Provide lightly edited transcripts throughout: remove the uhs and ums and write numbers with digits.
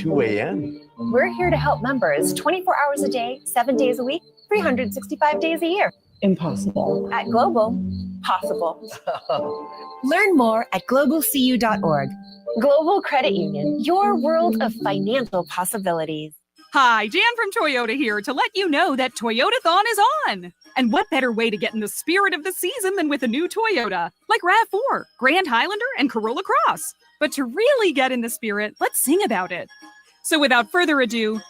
2 a.m. We're here to help members 24 hours a day, 7 days a week, 365 days a year. Impossible. At Global, possible. Learn more at globalcu.org. Global Credit Union, your world of financial possibilities. Hi, Jan from Toyota here to let you know that Toyotathon is on. And what better way to get in the spirit of the season than with a new Toyota, like RAV4, Grand Highlander, and Corolla Cross. But to really get in the spirit, let's sing about it. So without further ado,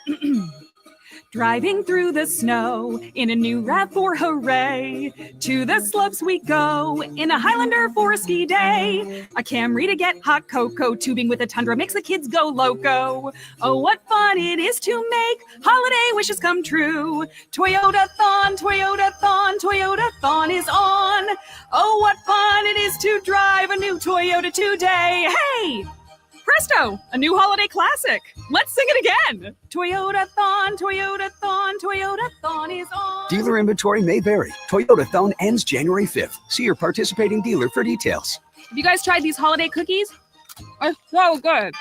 driving through the snow in a new RAV4, hooray! To the slopes we go in a Highlander for a ski day. A Camry to get hot cocoa, tubing with a Tundra makes the kids go loco. Oh, what fun it is to make holiday wishes come true. Toyotathon, Toyotathon, Toyotathon is on. Oh, what fun it is to drive a new Toyota today. Hey! Presto, a new holiday classic. Let's sing it again. Toyotathon, Toyotathon, Toyotathon is on. Dealer inventory may vary. Toyotathon ends January 5th. See your participating dealer for details. Have you guys tried these holiday cookies? They're so good.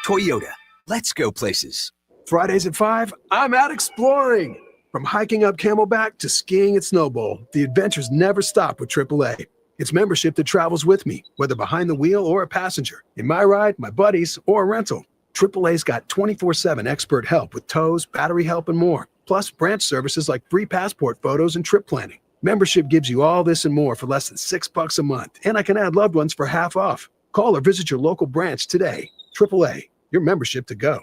Toyota, let's go places. Fridays at 5, I'm out exploring. From hiking up Camelback to skiing at Snowbowl, the adventures never stop with AAA. It's membership that travels with me, whether behind the wheel or a passenger, in my ride, my buddies, or a rental. AAA's got 24/7 expert help with tows, battery help, and more. Plus branch services like free passport photos and trip planning. Membership gives you all this and more for less than $6 a month, and I can add loved ones for half off. Call or visit your local branch today. AAA, your membership to go.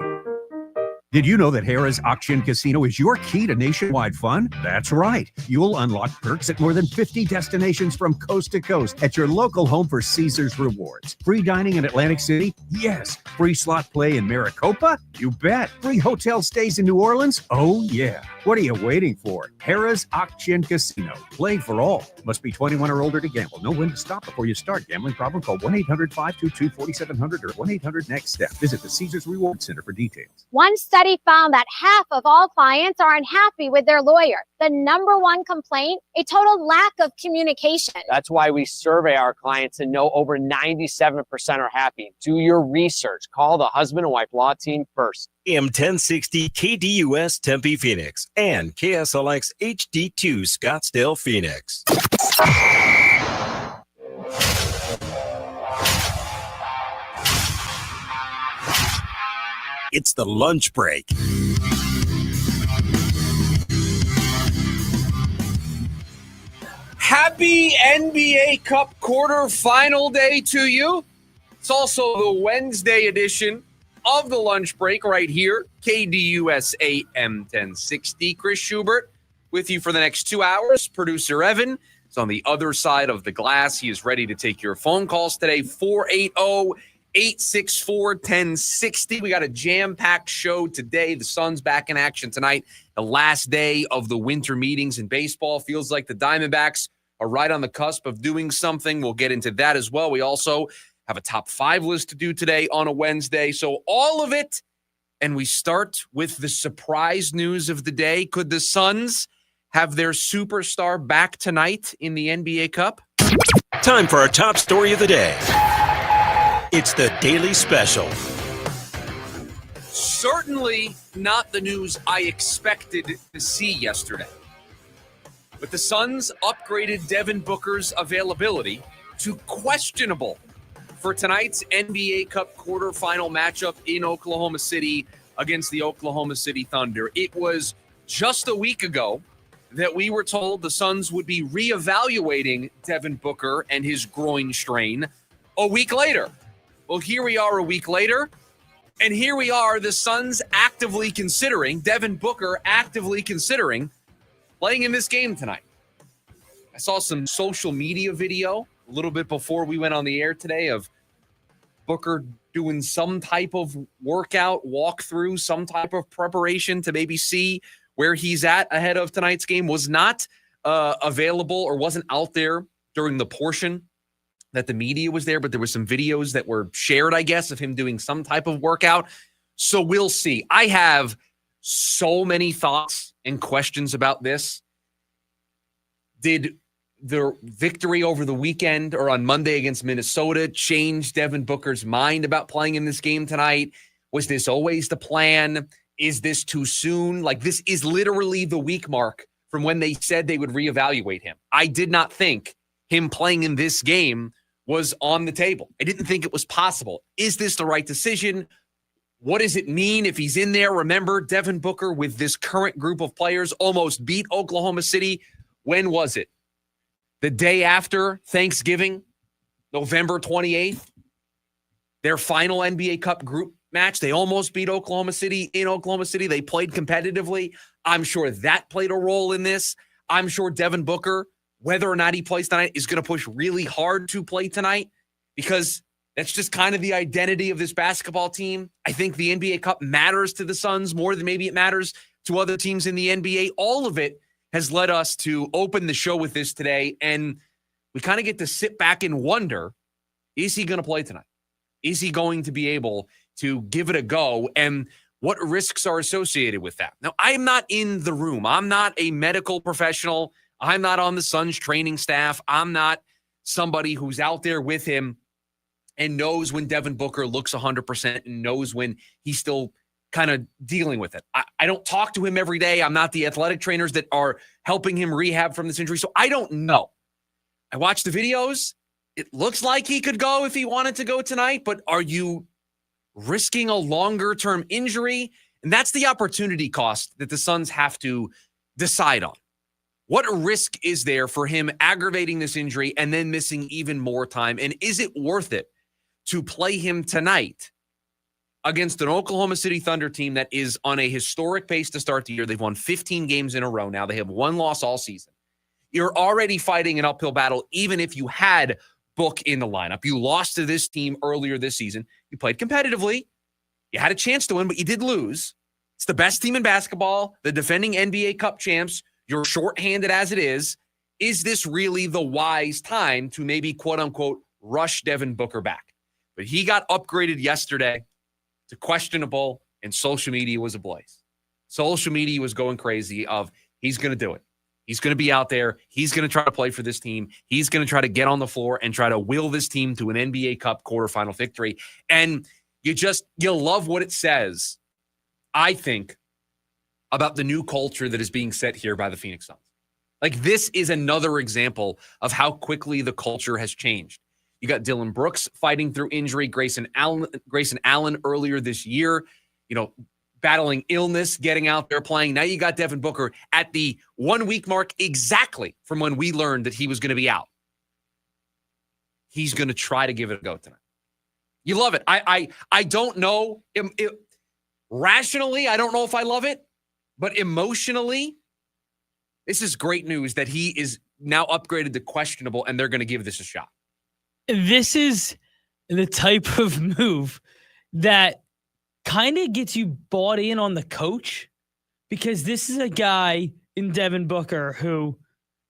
Did you know that Harrah's Auction Casino is your key to nationwide fun? That's right. You'll unlock perks at more than 50 destinations from coast to coast at your local home for Caesars Rewards. Free dining in Atlantic City? Yes. Free slot play in Maricopa? You bet. Free hotel stays in New Orleans? Oh, yeah. What are you waiting for? Harrah's Auction Casino. Play for all. Must be 21 or older to gamble. Know when to stop before you start. Gambling problem? Call 1-800-522-4700 or 1-800-NEXT-STEP. Visit the Caesars Rewards Center for details. One study found that half of all clients are unhappy with their lawyer. The number one complaint, a total lack of communication. That's why we survey our clients and know over 97% are happy. Do your research. Call the husband and wife law team first. AM 1060 KDUS Tempe Phoenix and KSLX HD2 Scottsdale Phoenix. It's the lunch break. Happy NBA Cup quarterfinal day to you. It's also the Wednesday edition of the lunch break right here. KDUS AM 1060. Chris Schubert with you for the next 2 hours. Producer Evan is on the other side of the glass. He is ready to take your phone calls today. 480-864-1060. We got a jam-packed show today. The Suns back in action tonight. The last day of the winter meetings in baseball. Feels like the Diamondbacks are right on the cusp of doing something. We'll get into that as well. We also have a top 5 list to do today on a Wednesday. So all of it. And we start with the surprise news of the day. Could the Suns have their superstar back tonight in the NBA Cup? Time for our top story of the day. It's the Daily Special. Certainly not the news I expected to see yesterday. But the Suns upgraded Devin Booker's availability to questionable for tonight's NBA Cup quarterfinal matchup in Oklahoma City against the Oklahoma City Thunder. It was just a week ago that we were told the Suns would be reevaluating Devin Booker and his groin strain a week later. Well, here we are a week later, and here we are, the Suns actively considering, Devin Booker actively considering playing in this game tonight. I saw some social media video a little bit before we went on the air today of Booker doing some type of workout, walkthrough, some type of preparation to maybe see where he's at ahead of tonight's game. Was not available or wasn't out there during the portion that the media was there, but there were some videos that were shared, I guess, of him doing some type of workout. So we'll see. I have so many thoughts and questions about this. Did the victory over the weekend or on Monday against Minnesota change Devin Booker's mind about playing in this game tonight? Was this always the plan? Is this too soon? Like, this is literally the week mark from when they said they would reevaluate him. I did not think him playing in this game was on the table. I didn't think it was possible. Is this the right decision? What does it mean if he's in there? Remember, Devin Booker with this current group of players almost beat Oklahoma City. When was it? The day after Thanksgiving, November 28th, their final NBA Cup group match. They almost beat Oklahoma City in Oklahoma City. They played competitively. I'm sure that played a role in this. I'm sure Devin Booker, whether or not he plays tonight, is going to push really hard to play tonight because that's just kind of the identity of this basketball team. I think the NBA Cup matters to the Suns more than maybe it matters to other teams in the NBA. All of it has led us to open the show with this today, and we kind of get to sit back and wonder, is he going to play tonight? Is he going to be able to give it a go? And what risks are associated with that? Now, I'm not in the room. I'm not a medical professional. I'm not on the Suns training staff. I'm not somebody who's out there with him and knows when Devin Booker looks 100% and knows when he's still kind of dealing with it. I don't talk to him every day. I'm not the athletic trainers that are helping him rehab from this injury. So I don't know. I watched the videos. It looks like he could go if he wanted to go tonight, but are you risking a longer-term injury? And that's the opportunity cost that the Suns have to decide on. What risk is there for him aggravating this injury and then missing even more time? And is it worth it to play him tonight against an Oklahoma City Thunder team that is on a historic pace to start the year? They've won 15 games in a row now. They have one loss all season. You're already fighting an uphill battle, even if you had Book in the lineup. You lost to this team earlier this season. You played competitively. You had a chance to win, but you did lose. It's the best team in basketball, the defending NBA Cup champs. You're shorthanded as it is. Is this really the wise time to maybe, quote unquote, rush Devin Booker back? But he got upgraded yesterday to questionable, and social media was ablaze. Social media was going crazy of he's going to do it. He's going to be out there. He's going to try to play for this team. He's going to try to get on the floor and try to will this team to an NBA Cup quarterfinal victory. And you love what it says, I think, about the new culture that is being set here by the Phoenix Suns. Like, this is another example of how quickly the culture has changed. You got Dylan Brooks fighting through injury, Grayson Allen earlier this year, battling illness, getting out there playing. Now you got Devin Booker at the 1 week mark exactly from when we learned that he was going to be out. He's going to try to give it a go tonight. You love it. I don't know. Rationally, I don't know if I love it, but emotionally, this is great news that he is now upgraded to questionable and they're going to give this a shot. This is the type of move that kind of gets you bought in on the coach, because this is a guy in Devin Booker who,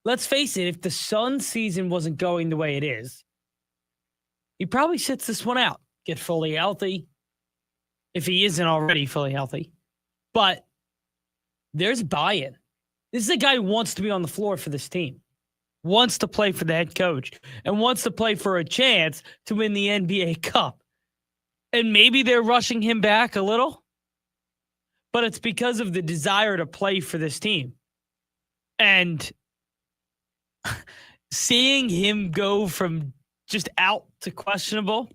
let's face it, if the Suns season wasn't going the way it is, he probably sits this one out, get fully healthy, if he isn't already fully healthy. But there's buy-in. This is a guy who wants to be on the floor for this team, wants to play for the head coach, and wants to play for a chance to win the NBA Cup. And maybe they're rushing him back a little, but it's because of the desire to play for this team. And seeing him go from just out to questionable,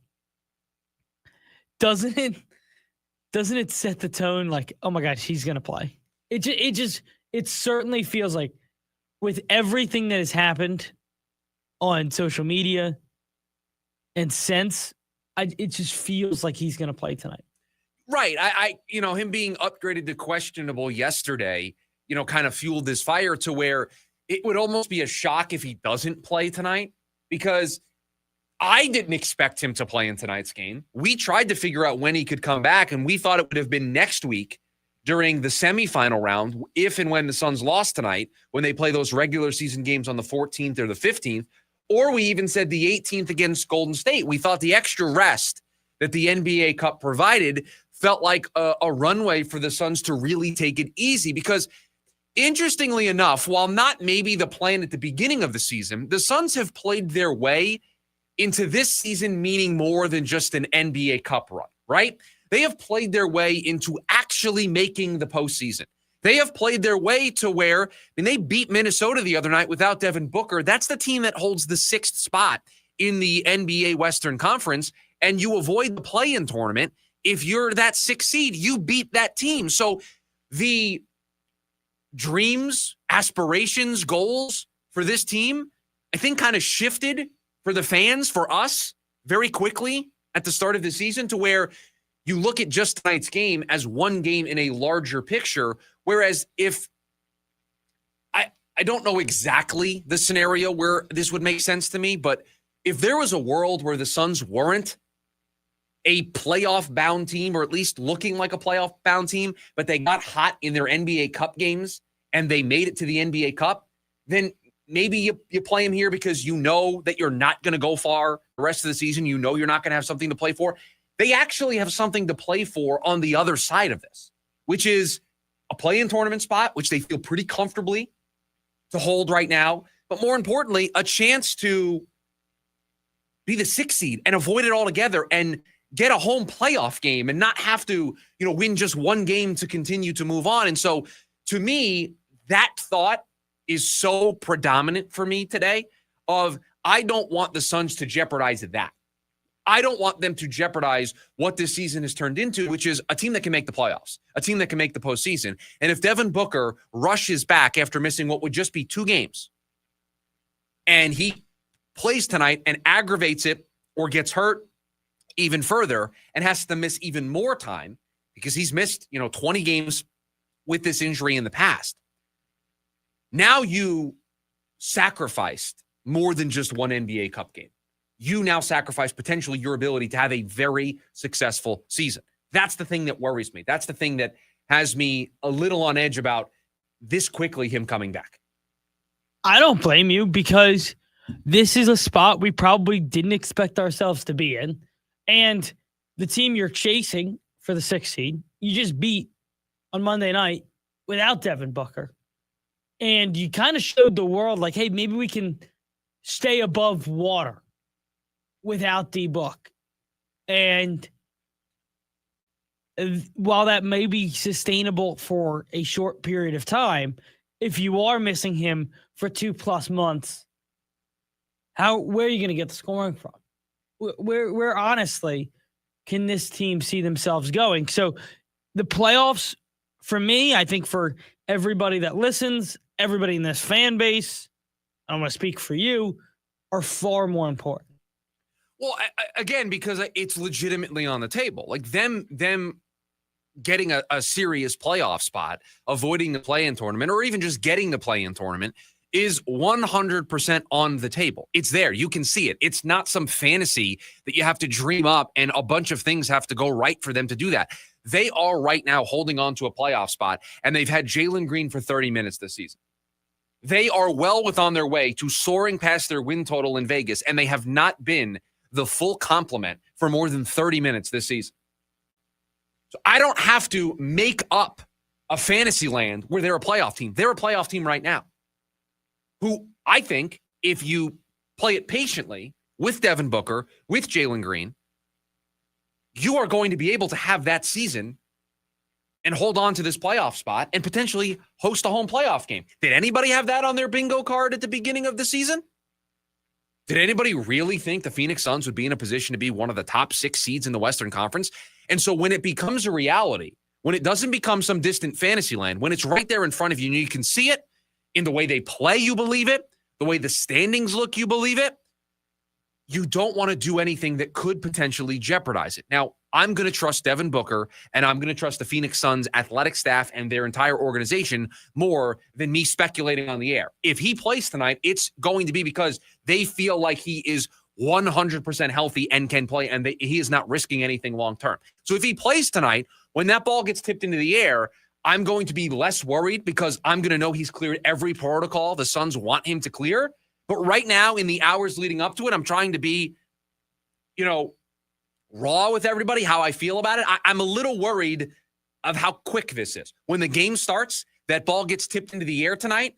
doesn't it set the tone like, oh my gosh, he's going to play? It certainly feels like, with everything that has happened on social media and since, it just feels like he's going to play tonight. Right. Him being upgraded to questionable yesterday, kind of fueled this fire to where it would almost be a shock if he doesn't play tonight, because I didn't expect him to play in tonight's game. We tried to figure out when he could come back, and we thought it would have been next week during the semifinal round, if and when the Suns lost tonight, when they play those regular season games on the 14th or the 15th. Or we even said the 18th against Golden State. We thought the extra rest that the NBA Cup provided felt like a runway for the Suns to really take it easy. Because interestingly enough, while not maybe the plan at the beginning of the season, the Suns have played their way into this season meaning more than just an NBA Cup run, right? They have played their way into actually making the postseason. They have played their way to where, they beat Minnesota the other night without Devin Booker. That's the team that holds the 6th spot in the NBA Western Conference, and you avoid the play-in tournament. If you're that 6th seed, you beat that team. So the dreams, aspirations, goals for this team, I think kind of shifted for the fans, for us, very quickly at the start of the season, to where you look at just tonight's game as one game in a larger picture. Whereas if I don't know exactly the scenario where this would make sense to me, but if there was a world where the Suns weren't a playoff-bound team, or at least looking like a playoff-bound team, but they got hot in their NBA Cup games and they made it to the NBA Cup, then maybe you play them here because you know that you're not going to go far the rest of the season. You know you're not going to have something to play for. They actually have something to play for on the other side of this, which is a play-in tournament spot, which they feel pretty comfortably to hold right now. But more importantly, a chance to be the 6th seed and avoid it altogether and get a home playoff game and not have to, win just one game to continue to move on. And so to me, that thought is so predominant for me today of, I don't want the Suns to jeopardize that. I don't want them to jeopardize what this season has turned into, which is a team that can make the playoffs, a team that can make the postseason. And if Devin Booker rushes back after missing what would just be 2 games, and he plays tonight and aggravates it or gets hurt even further and has to miss even more time because he's missed, 20 games with this injury in the past. Now you sacrificed more than just one NBA Cup game. You now sacrifice potentially your ability to have a very successful season. That's the thing that worries me. That's the thing that has me a little on edge about this quickly him coming back. I don't blame you, because this is a spot we probably didn't expect ourselves to be in. And the team you're chasing for the 6th seed, you just beat on Monday night without Devin Booker. And you kind of showed the world, like, hey, maybe we can stay above water without D-Book. And while that may be sustainable for a short period of time, if you are missing him for 2+ months, where are you going to get the scoring from? Where honestly can this team see themselves going? So the playoffs, for me, I think for everybody that listens, everybody in this fan base, I don't want to speak for you, are far more important. Well, again, because it's legitimately on the table. Like them getting a serious playoff spot, avoiding the play-in tournament, or even just getting the play-in tournament is 100% on the table. It's there. You can see it. It's not some fantasy that you have to dream up and a bunch of things have to go right for them to do that. They are right now holding on to a playoff spot, and they've had Jalen Green for 30 minutes this season. They are well within their way to soaring past their win total in Vegas, and they have not been the full complement for more than 30 minutes this season. So I don't have to make up a fantasy land where they're a playoff team. They're a playoff team right now, who I think if you play it patiently with Devin Booker, with Jalen Green, you are going to be able to have that season and hold on to this playoff spot and potentially host a home playoff game. Did anybody have that on their bingo card at the beginning of the season? Did anybody really think the Phoenix Suns would be in a position to be one of the top 6 seeds in the Western Conference? And so when it becomes a reality, when it doesn't become some distant fantasy land, when it's right there in front of you and you can see it in the way they play, you believe it, the way the standings look, you believe it, you don't want to do anything that could potentially jeopardize it. Now, I'm going to trust Devin Booker, and I'm going to trust the Phoenix Suns athletic staff and their entire organization more than me speculating on the air. If he plays tonight, it's going to be because they feel like he is 100% healthy and can play, and he is not risking anything long-term. So if he plays tonight, when that ball gets tipped into the air, I'm going to be less worried because I'm going to know he's cleared every protocol the Suns want him to clear. But right now, in the hours leading up to it, I'm trying to be, raw with everybody, how I feel about it. I'm a little worried of how quick this is. When the game starts, that ball gets tipped into the air tonight,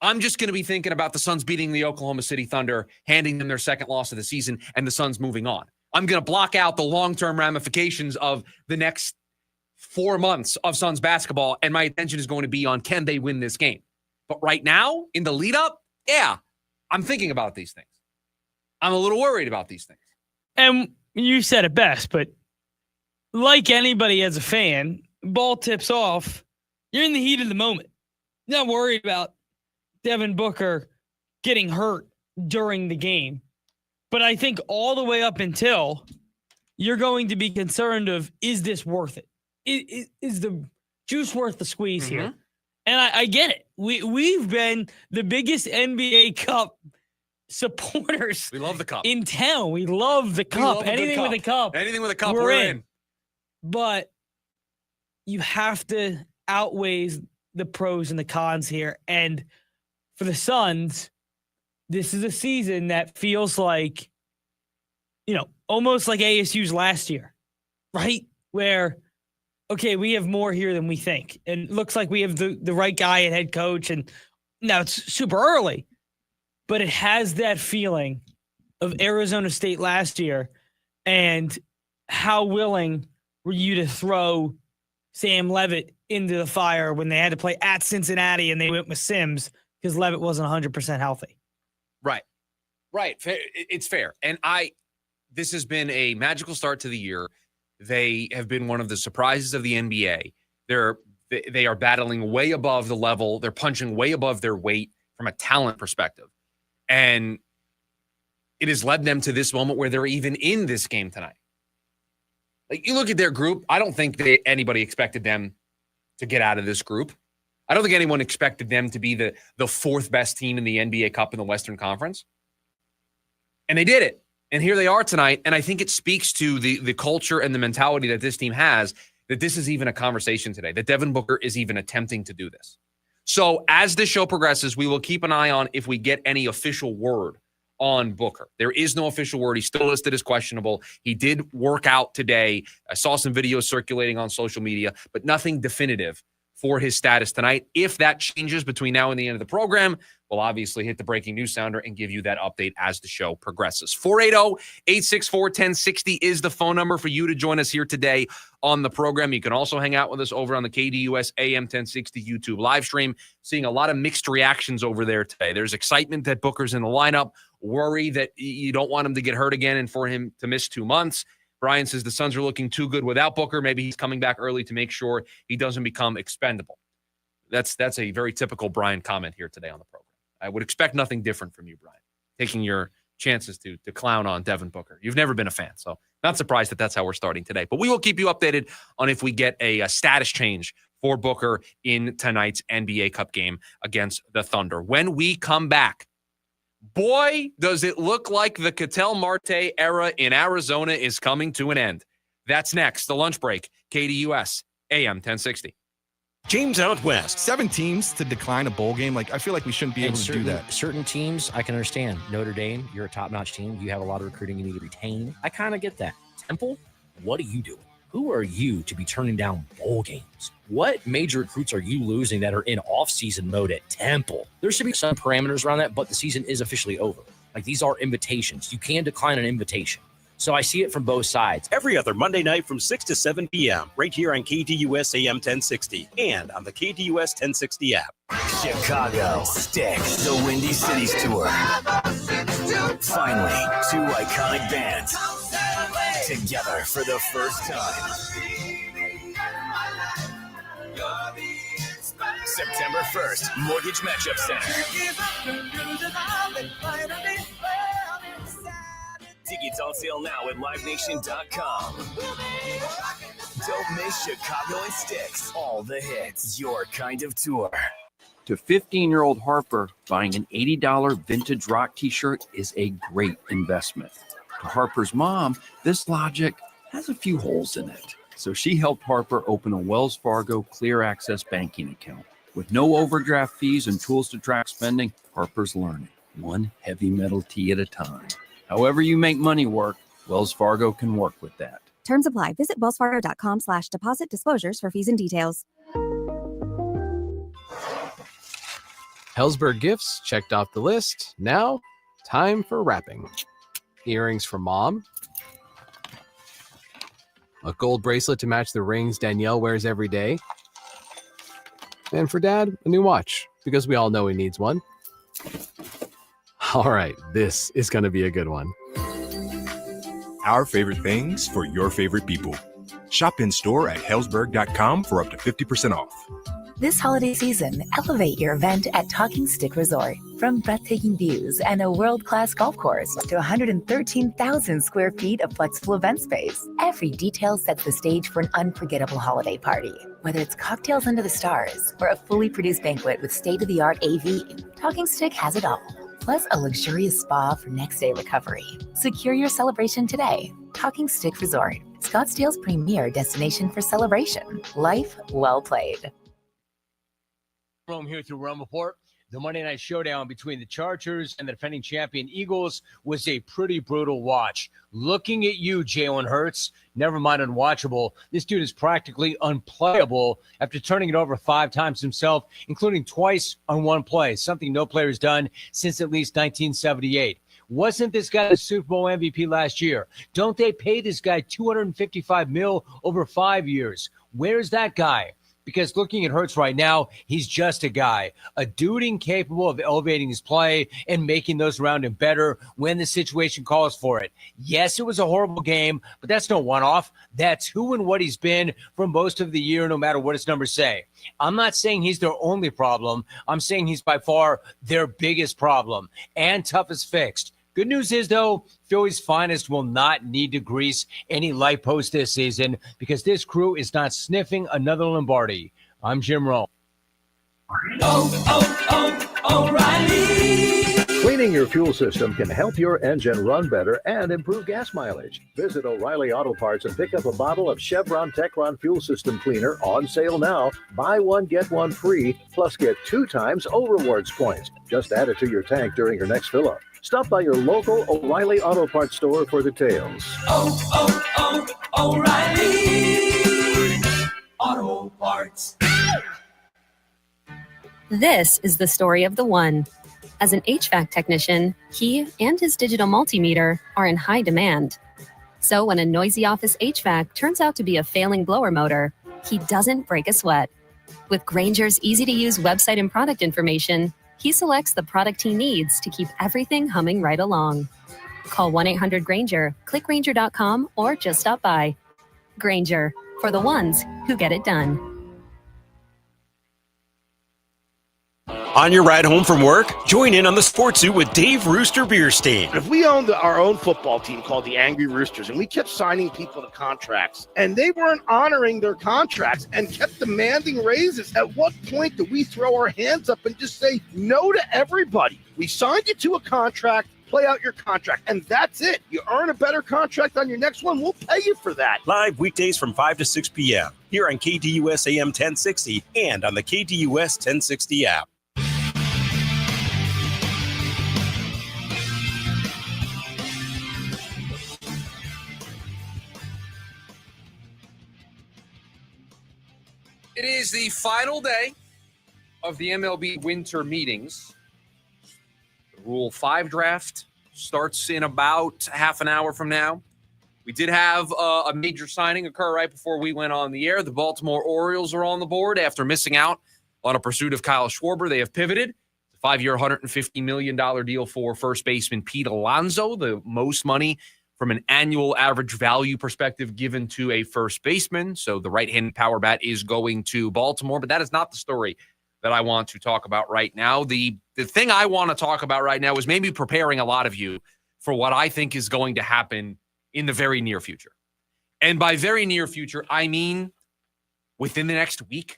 I'm just going to be thinking about the Suns beating the Oklahoma City Thunder, handing them their second loss of the season, and the Suns moving on. I'm going to block out the long-term ramifications of the next 4 months of Suns basketball, and my attention is going to be on, can they win this game? But right now, in the lead-up, yeah, I'm thinking about these things. I'm a little worried about these things. And you said it best, but like anybody as a fan, ball tips off, you're in the heat of the moment. You're not worried about Devin Booker getting hurt during the game. But I think all the way up until you're going to be concerned of, is this worth it? Is the juice worth the squeeze here? And I get it. We've been the biggest NBA Cup supporters. We love the cup. In town. We love the cup. Anything with a cup. Anything with a cup, we're in. But you have to outweigh the pros and the cons here. And for the Suns, this is a season that feels like, almost like ASU's last year, right? Where, okay, we have more here than we think. And it looks like we have the right guy at head coach. And now it's super early, but it has that feeling of Arizona State last year. And how willing were you to throw Sam Leavitt into the fire when they had to play at Cincinnati and they went with Sims because Leavitt wasn't 100% healthy? Right. It's fair. And this has been a magical start to the year. They have been one of the surprises of the NBA. They are battling way above the level. They're punching way above their weight from a talent perspective. And it has led them to this moment where they're even in this game tonight. Like, you look at their group, I don't think anybody expected them to get out of this group. I don't think anyone expected them to be the fourth best team in the NBA Cup in the Western Conference. And they did it. And here they are tonight. And I think it speaks to the culture and the mentality that this team has, that this is even a conversation today, that Devin Booker is even attempting to do this. So as this show progresses, we will keep an eye on if we get any official word on Booker. There is no official word. He's still listed as questionable. He did work out today. I saw some videos circulating on social media, but nothing definitive for his status tonight. If that changes between now and the end of the program, we'll obviously hit the breaking news sounder and give you that update as the show progresses. 480-864-1060 is the phone number for you to join us here today on the program. You can also hang out with us over on the KDUS AM 1060 YouTube live stream. Seeing a lot of mixed reactions over there today. There's excitement that Booker's in the lineup, worry that you don't want him to get hurt again and for him to miss 2 months. Brian says the Suns are looking too good without Booker. Maybe he's coming back early to make sure he doesn't become expendable. That's a very typical Brian comment here today on the program. I would expect nothing different from you, Brian, taking your chances to clown on Devin Booker. You've never been a fan, so not surprised that that's how we're starting today. But we will keep you updated on if we get a status change for Booker in tonight's NBA Cup game against the Thunder. When we come back, boy, does it look like the Ketel Marte era in Arizona is coming to an end. That's next, the lunch break, KDUS, AM 1060. James out west. 7 teams to decline a bowl game. I feel like we shouldn't be able to do that. Certain teams, I can understand. Notre Dame, you're a top-notch team. You have a lot of recruiting you need to retain. I kind of get that. Temple, what are you doing? Who are you to be turning down bowl games? What major recruits are you losing that are in off-season mode at Temple? There should be some parameters around that, but the season is officially over. These are invitations. You can decline an invitation. So I see it from both sides. Every other Monday night from 6 to 7 p.m. right here on KDUS AM 1060 and on the KDUS 1060 app. Chicago Sticks, the Windy Cities Tour. Finally, 2 iconic bands together for the first time. September 1st, Mortgage Matchup Center. Tickets on sale now at livenation.com. Don't miss Chicago and Sticks. All the hits. Your kind of tour. To 15-year-old Harper, buying an $80 vintage rock t-shirt is a great investment. To Harper's mom, this logic has a few holes in it. So she helped Harper open a Wells Fargo Clear Access banking account. With no overdraft fees and tools to track spending, Harper's learning, one heavy metal tee at a time. However you make money work, Wells Fargo can work with that. Terms apply. Visit wellsfargo.com/deposit disclosures for fees and details. Hellsberg gifts checked off the list. Now, time for wrapping. Earrings for mom. a gold bracelet to match the rings Danielle wears every day. And for Dad, a new watch, because we all know he needs one. All right, this is going to be a good one. Our favorite things for your favorite people. Shop in store at Hellsberg.com for up to 50% off. This holiday season, elevate your event at Talking Stick Resort. From breathtaking views and a world-class golf course to 113,000 square feet of flexible event space, every detail sets the stage for an unforgettable holiday party. Whether it's cocktails under the stars or a fully produced banquet with state-of-the-art AV, Talking Stick has it all. Plus a luxurious spa for next-day recovery. Secure your celebration today. Talking Stick Resort, Scottsdale's premier destination for celebration. Life well played. Rome here through Rome Report. The Monday night showdown between the Chargers and the defending champion Eagles was a pretty brutal watch. Looking at you, Jalen Hurts, never mind unwatchable. This dude is practically unplayable after turning it over 5 times himself, including twice on one play, something no player has done since at least 1978. Wasn't this guy the Super Bowl MVP last year? Don't they pay this guy $255 million over 5 years? Where's that guy? Because looking at Hurts right now, he's just a guy, a dude incapable of elevating his play and making those around him better when the situation calls for it. Yes, it was a horrible game, but that's no one-off. That's who and what he's been for most of the year, no matter what his numbers say. I'm not saying he's their only problem. I'm saying he's by far their biggest problem and toughest fixed. Good news is, though, Philly's finest will not need to grease any light post this season because this crew is not sniffing another Lombardi. I'm Jim Rome. O'Reilly. Cleaning your fuel system can help your engine run better and improve gas mileage. Visit O'Reilly Auto Parts and pick up a bottle of Chevron Techron Fuel System Cleaner on sale now. Buy one, get one free, plus get 2 times O-Rewards points. Just add it to your tank during your next fill-up. Stop by your local O'Reilly Auto Parts store for details. O'Reilly Auto Parts. This is the story of the one. As an HVAC technician, he and his digital multimeter are in high demand. So when a noisy office HVAC turns out to be a failing blower motor, he doesn't break a sweat. With Grainger's easy-to-use website and product information, he selects the product he needs to keep everything humming right along. Call 1-800-GRAINGER, click Grainger.com, or just stop by. Grainger, for the ones who get it done. On your ride home from work, join in on the Sports Zoo with Dave Rooster Bierstein. If we owned our own football team called the Angry Roosters and we kept signing people to contracts and they weren't honoring their contracts and kept demanding raises, at what point do we throw our hands up and just say no to everybody? We signed you to a contract, play out your contract, and that's it. You earn a better contract on your next one, we'll pay you for that. Live weekdays from 5 to 6 p.m. here on KDUS AM 1060 and on the KDUS 1060 app. It is the final day of the MLB winter meetings. The Rule 5 draft starts in about half an hour from now. We did have a major signing occur right before we went on the air. The Baltimore Orioles are on the board after missing out on a pursuit of Kyle Schwarber. They have pivoted. It's a 5-year, $150 million deal for first baseman Pete Alonso, the most money from an annual average value perspective given to a first baseman. So the right-handed power bat is going to Baltimore, but that is not the story that I want to talk about right now. The thing I want to talk about right now is maybe preparing a lot of you for what I think is going to happen in the very near future. And by very near future, I mean within the next week.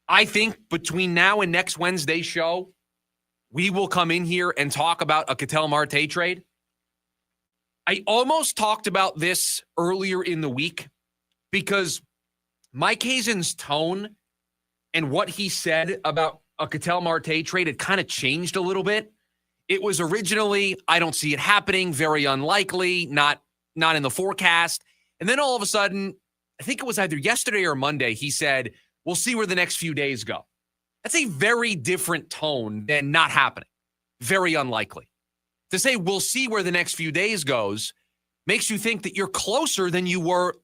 I think between now and next Wednesday's show, we will come in here and talk about a Ketel Marte trade. I almost talked about this earlier in the week because Mike Hazen's tone and what he said about a Ketel Marte trade had kind of changed a little bit. It was originally, I don't see it happening, very unlikely, not in the forecast. And then all of a sudden, I think it was either yesterday or Monday, he said, we'll see where the next few days go. That's a very different tone than not happening. Very unlikely. To say we'll see where the next few days goes makes you think that you're closer than you were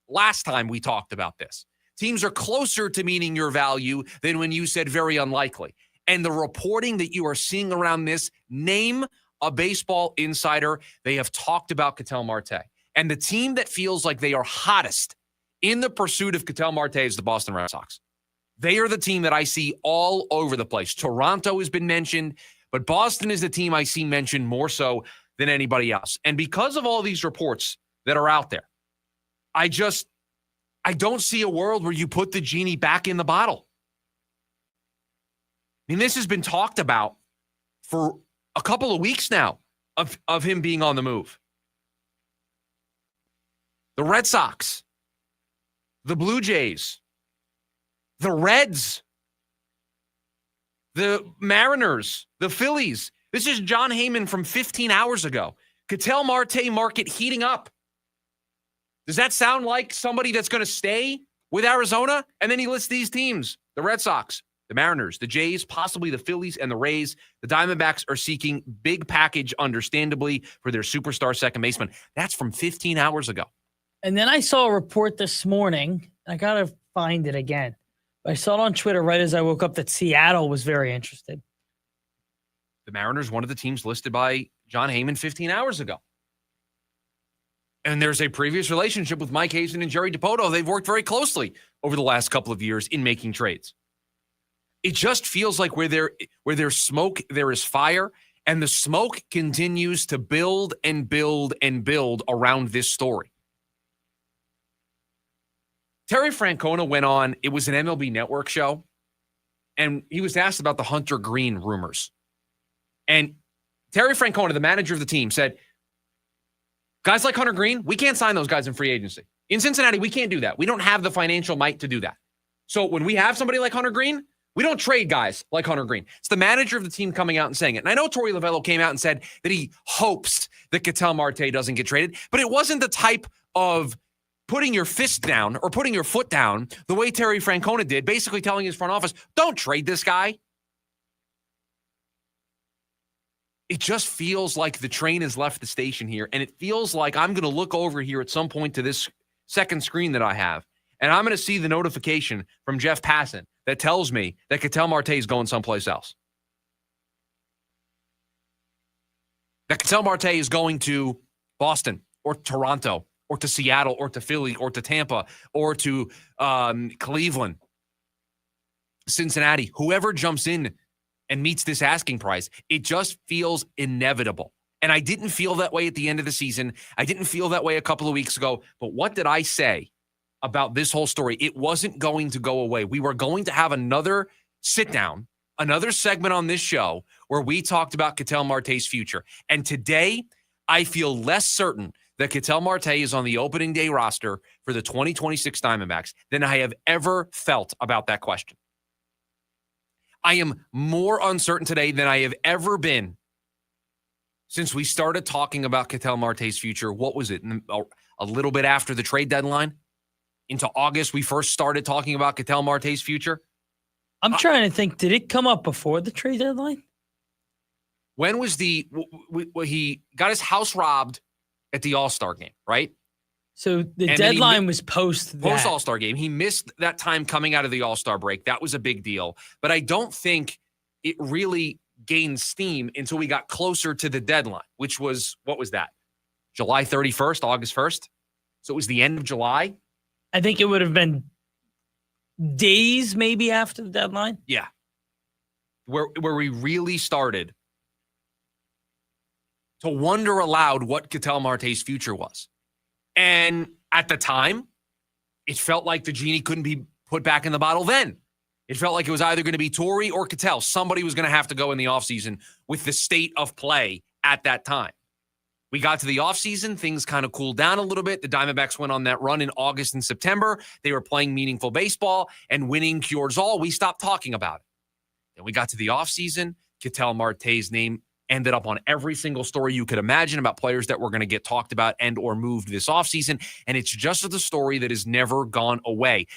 last time we talked about this. Teams are closer to meeting your value than when you said very unlikely. And the reporting that you are seeing around this, name a baseball insider. They have talked about Ketel Marte. And the team that feels like they are hottest in the pursuit of Ketel Marte is the Boston Red Sox. They are the team that I see all over the place. Toronto has been mentioned, but Boston is the team I see mentioned more so than anybody else. And because of all these reports that are out there, I don't see a world where you put the genie back in the bottle. I mean, this has been talked about for a couple of weeks now of him being on the move. The Red Sox, the Blue Jays, the Reds, the Mariners, the Phillies. This is John Heyman from 15 hours ago. Ketel Marte market heating up. Does that sound like somebody that's going to stay with Arizona? And then he lists these teams: the Red Sox, the Mariners, the Jays, possibly the Phillies, and the Rays. The Diamondbacks are seeking big package, understandably, for their superstar second baseman. That's from 15 hours ago. And then I saw a report this morning. I got to find it again. I saw it on Twitter right as I woke up that Seattle was very interested. The Mariners, one of the teams listed by John Heyman 15 hours ago. And there's a previous relationship with Mike Hazen and Jerry DiPoto. They've worked very closely over the last couple of years in making trades. It just feels like where there's smoke, there is fire. And the smoke continues to build and build and build around this story. Terry Francona went on, it was an MLB Network show, and he was asked about the Hunter Green rumors. And Terry Francona, the manager of the team, said, guys like Hunter Green, we can't sign those guys in free agency. In Cincinnati, we can't do that. We don't have the financial might to do that. So when we have somebody like Hunter Green, we don't trade guys like Hunter Green. It's the manager of the team coming out and saying it. And I know Torey Lovullo came out and said that he hopes that Ketel Marte doesn't get traded, but it wasn't the type of putting your fist down or putting your foot down the way Terry Francona did, basically telling his front office, don't trade this guy. It just feels like the train has left the station here, and it feels like I'm going to look over here at some point to this second screen that I have, and I'm going to see the notification from Jeff Passan that tells me that Ketel Marte is going someplace else. That Ketel Marte is going to Boston or Toronto or to Seattle or to Philly or to Tampa or to Cleveland, Cincinnati, whoever jumps in and meets this asking price. It just feels inevitable. And I didn't feel that way at the end of the season. I didn't feel that way a couple of weeks ago. But what did I say about this whole story? It wasn't going to go away. We were going to have another sit down, another segment on this show where we talked about Ketel Marte's future. And today, I feel less certain that Ketel Marte is on the opening day roster for the 2026 Diamondbacks than I have ever felt about that question. I am more uncertain today than I have ever been since we started talking about Ketel Marte's future. What was it? A little bit after the trade deadline? Into August, we first started talking about Ketel Marte's future? I'm trying to think, did it come up before the trade deadline? When was he got his house robbed at the All-Star game, right? So the deadline was post All-Star game. He missed that time coming out of the All-Star break. That was a big deal. But I don't think it really gained steam until we got closer to the deadline, which was, what was that? July 31st, August 1st? So it was the end of July? I think it would have been days maybe after the deadline. Yeah. Where we really started to wonder aloud what Ketel Marte's future was. And at the time, it felt like the genie couldn't be put back in the bottle then. It felt like it was either going to be Torey or Ketel. Somebody was going to have to go in the offseason with the state of play at that time. We got to the offseason. Things kind of cooled down a little bit. The Diamondbacks went on that run in August and September. They were playing meaningful baseball, and winning cures all. We stopped talking about it. Then we got to the offseason. Ketel Marte's name ended up on every single story you could imagine about players that were going to get talked about and or moved this offseason. And it's just the story that has never gone away.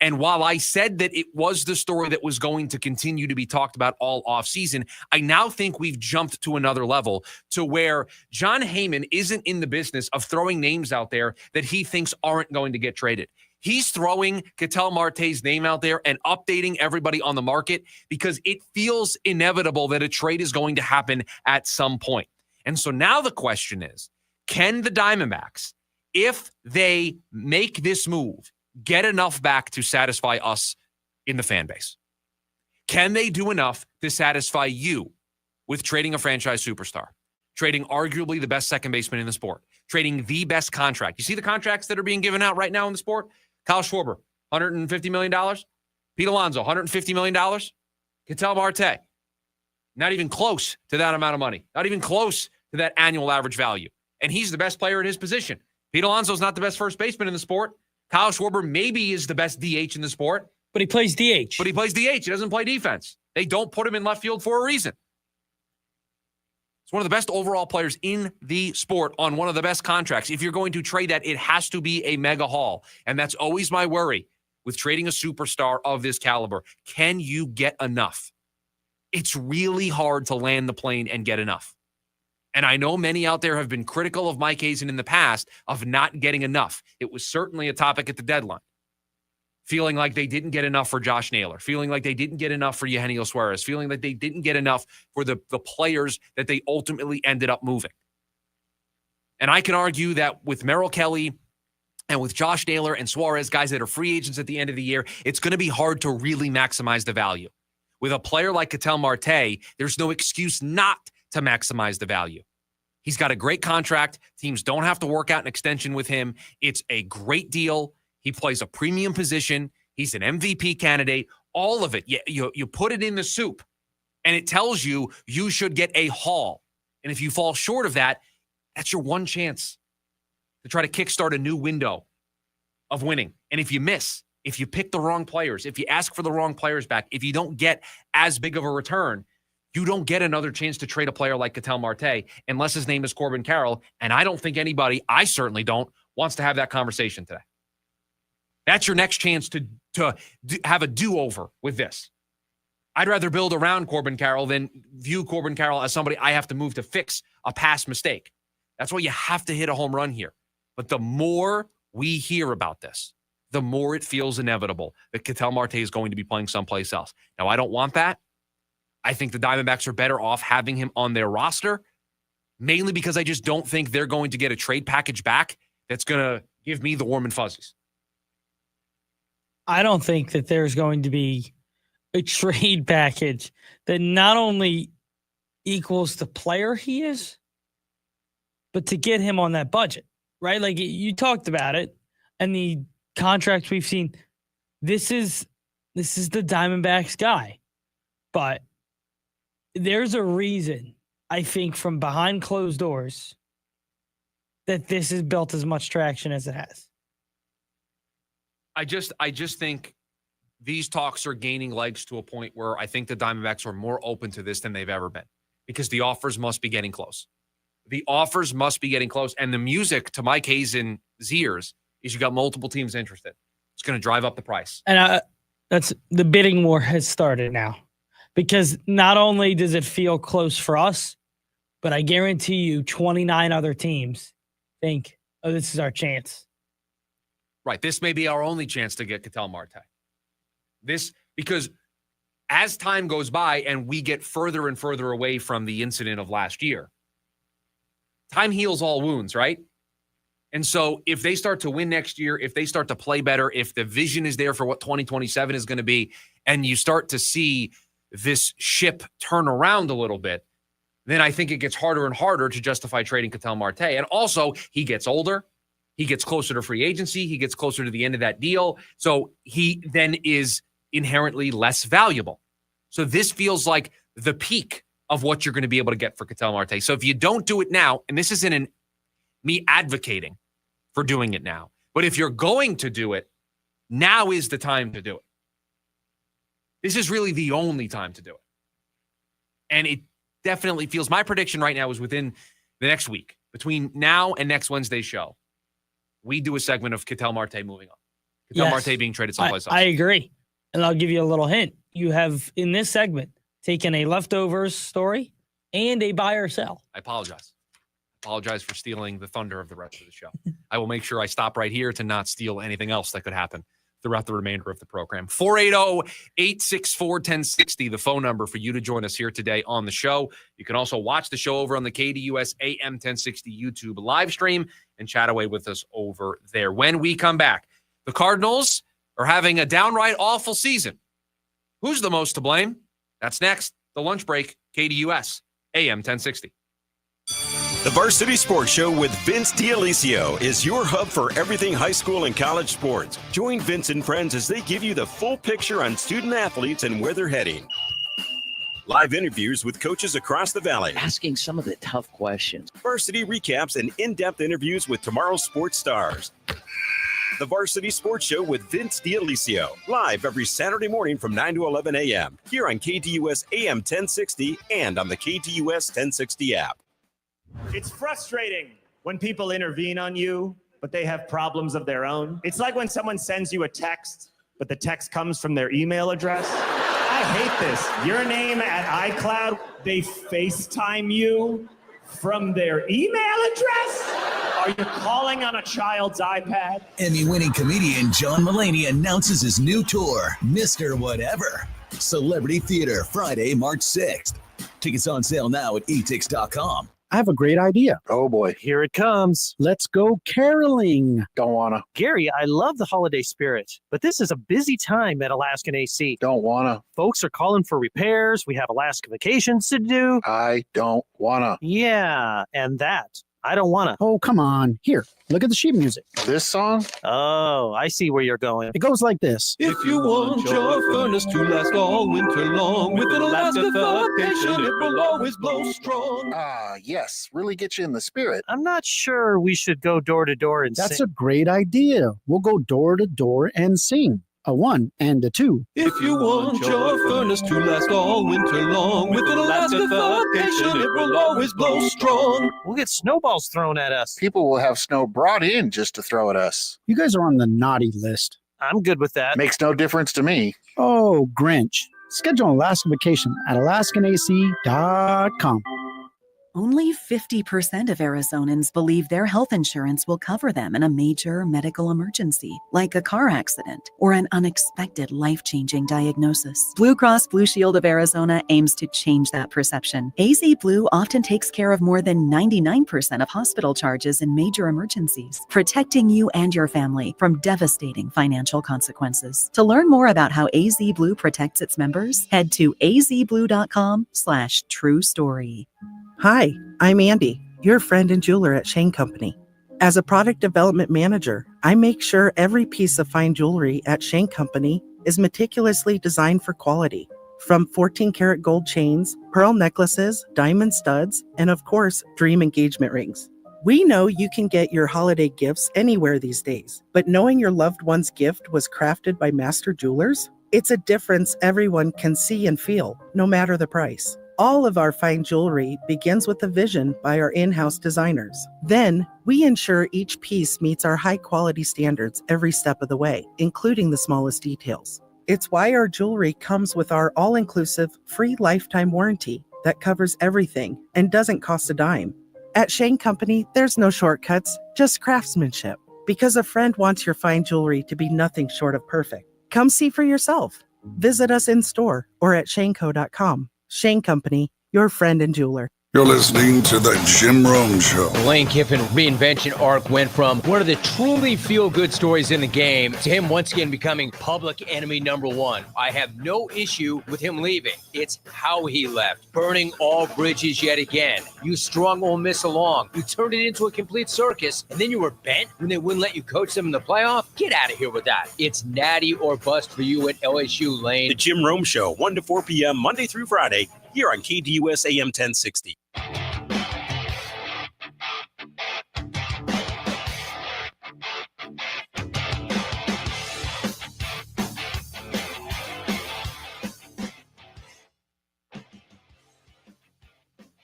And while I said that it was the story that was going to continue to be talked about all offseason, I now think we've jumped to another level to where John Heyman isn't in the business of throwing names out there that he thinks aren't going to get traded. He's throwing Ketel Marte's name out there and updating everybody on the market because it feels inevitable that a trade is going to happen at some point. And so now the question is, can the Diamondbacks, if they make this move, get enough back to satisfy us in the fan base? Can they do enough to satisfy you with trading a franchise superstar, trading arguably the best second baseman in the sport, trading the best contract? You see the contracts that are being given out right now in the sport? Kyle Schwarber, $150 million. Pete Alonso, $150 million. Ketel Marte, not even close to that amount of money, not even close to that annual average value. And he's the best player at his position. Pete Alonso's not the best first baseman in the sport. Kyle Schwarber maybe is the best DH in the sport. But he plays DH. He doesn't play defense. They don't put him in left field for a reason. He's one of the best overall players in the sport on one of the best contracts. If you're going to trade that, it has to be a mega haul. And that's always my worry with trading a superstar of this caliber. Can you get enough? It's really hard to land the plane and get enough. And I know many out there have been critical of Mike Hazen in the past of not getting enough. It was certainly a topic at the deadline. Feeling like they didn't get enough for Josh Naylor, feeling like they didn't get enough for Eugenio Suarez, feeling like they didn't get enough for the players that they ultimately ended up moving. And I can argue that with Merrill Kelly and with Josh Naylor and Suarez, guys that are free agents at the end of the year, it's going to be hard to really maximize the value. With a player like Ketel Marte, there's no excuse not to maximize the value. He's got a great contract. Teams don't have to work out an extension with him. It's a great deal. He plays a premium position. He's an MVP candidate. All of it. You put it in the soup, and it tells you you should get a haul. And if you fall short of that, that's your one chance to try to kickstart a new window of winning. And if you miss, if you pick the wrong players, if you ask for the wrong players back, if you don't get as big of a return, you don't get another chance to trade a player like Ketel Marte unless his name is Corbin Carroll. And I don't think anybody, I certainly don't, wants to have that conversation today. That's your next chance to have a do-over with this. I'd rather build around Corbin Carroll than view Corbin Carroll as somebody I have to move to fix a past mistake. That's why you have to hit a home run here. But the more we hear about this, the more it feels inevitable that Ketel Marte is going to be playing someplace else. Now, I don't want that. I think the Diamondbacks are better off having him on their roster, mainly because I just don't think they're going to get a trade package back that's going to give me the warm and fuzzies. I don't think that there's going to be a trade package that not only equals the player he is, but to get him on that budget, right? Like you talked about it and the contracts we've seen. This is the Diamondbacks guy, but there's a reason, I think, from behind closed doors that this has built as much traction as it has. I just think these talks are gaining legs to a point where I think the Diamondbacks are more open to this than they've ever been because the offers must be getting close. The offers must be getting close. And the music to Mike Hazen's ears is you got multiple teams interested. It's going to drive up the price. And that's the bidding war has started now. Because not only does it feel close for us, but I guarantee you 29 other teams think, oh, this is our chance. Right. This may be our only chance to get Ketel Marte. Because as time goes by and we get further and further away from the incident of last year, time heals all wounds, right? And so if they start to win next year, if they start to play better, if the vision is there for what 2027 is going to be, and you start to see this ship turn around a little bit, then I think it gets harder and harder to justify trading Ketel Marte. And also, he gets older. He gets closer to free agency. He gets closer to the end of that deal. So he then is inherently less valuable. So this feels like the peak of what you're going to be able to get for Ketel Marte. So if you don't do it now, and this isn't me advocating for doing it now, but if you're going to do it, now is the time to do it. This is really the only time to do it. And it definitely feels, my prediction right now is within the next week, between now and next Wednesday's show, we do a segment of Ketel Marte moving on. Ketel Marte being traded someplace else. I agree. And I'll give you a little hint. You have, in this segment, taken a leftovers story and a buy or sell. I apologize. Apologize for stealing the thunder of the rest of the show. I will make sure I stop right here to not steal anything else that could happen throughout the remainder of the program. 480-864-1060, the phone number for you to join us here today on the show. You can also watch the show over on the KDUS AM 1060 YouTube live stream and chat away with us over there. When we come back, the Cardinals are having a downright awful season. Who's the most to blame? That's next. The lunch break, KDUS AM 1060. The Varsity Sports Show with Vince D'Alessio is your hub for everything high school and college sports. Join Vince and friends as they give you the full picture on student athletes and where they're heading. Live interviews with coaches across the valley. Asking some of the tough questions. Varsity recaps and in-depth interviews with tomorrow's sports stars. The Varsity Sports Show with Vince D'Alessio. Live every Saturday morning from 9 to 11 a.m. here on KDUS AM 1060 and on the KDUS 1060 app. It's frustrating when people intervene on you, but they have problems of their own. It's like when someone sends you a text, but the text comes from their email address. I hate this. Your name at iCloud, they FaceTime you from their email address? Are you calling on a child's iPad? Emmy-winning comedian John Mulaney announces his new tour, Mr. Whatever. Celebrity Theater, Friday, March 6th. Tickets on sale now at etix.com. I have a great idea. Oh boy. Here it comes. Let's go caroling. Don't wanna. Gary, I love the holiday spirit, but this is a busy time at Alaskan AC. Don't wanna. Folks are calling for repairs. We have Alaska vacations to do. I don't wanna. Yeah, and that. I don't wanna. Oh, come on. Here, look at the sheet music. This song? Oh, I see where you're going. It goes like this. If you want your furnace to last all winter long, with an Alaska vacation, it will always blow strong. Yes. Really get you in the spirit. I'm not sure we should go door to door and That's sing. a great idea. We'll go door to door and sing. A 1 and a 2. If you want your furnace to last all winter long, with an Alaska vacation, it will always blow strong. We'll get snowballs thrown at us. People will have snow brought in just to throw at us. You guys are on the naughty list. I'm good with that. Makes no difference to me. Oh, Grinch. Schedule an Alaska vacation at AlaskanAC.com. Only 50% of Arizonans believe their health insurance will cover them in a major medical emergency, like a car accident or an unexpected life-changing diagnosis. Blue Cross Blue Shield of Arizona aims to change that perception. AZ Blue often takes care of more than 99% of hospital charges in major emergencies, protecting you and your family from devastating financial consequences. To learn more about how AZ Blue protects its members, head to azblue.com/true story. Hi, I'm Andy, your friend and jeweler at Shane Company. As a product development manager, I make sure every piece of fine jewelry at Shane Company is meticulously designed for quality. From 14-karat gold chains, pearl necklaces, diamond studs, and of course, dream engagement rings. We know you can get your holiday gifts anywhere these days, but knowing your loved one's gift was crafted by master jewelers, it's a difference everyone can see and feel, no matter the price. All of our fine jewelry begins with a vision by our in-house designers. Then, we ensure each piece meets our high-quality standards every step of the way, including the smallest details. It's why our jewelry comes with our all-inclusive, free lifetime warranty that covers everything and doesn't cost a dime. At Shane Company, there's no shortcuts, just craftsmanship. Because a friend wants your fine jewelry to be nothing short of perfect. Come see for yourself. Visit us in store or at shaneco.com. Shane Company, your friend and jeweler. You're listening to The Jim Rome Show. The Lane Kiffin reinvention arc went from one of the truly feel-good stories in the game to him once again becoming public enemy number one. I have no issue with him leaving. It's how he left, burning all bridges yet again. You strung Ole Miss along. You turned it into a complete circus, and then you were bent when they wouldn't let you coach them in the playoff? Get out of here with that. It's natty or bust for you at LSU, Lane. The Jim Rome Show, 1 to 4 p.m. Monday through Friday, here on KDUS AM 1060.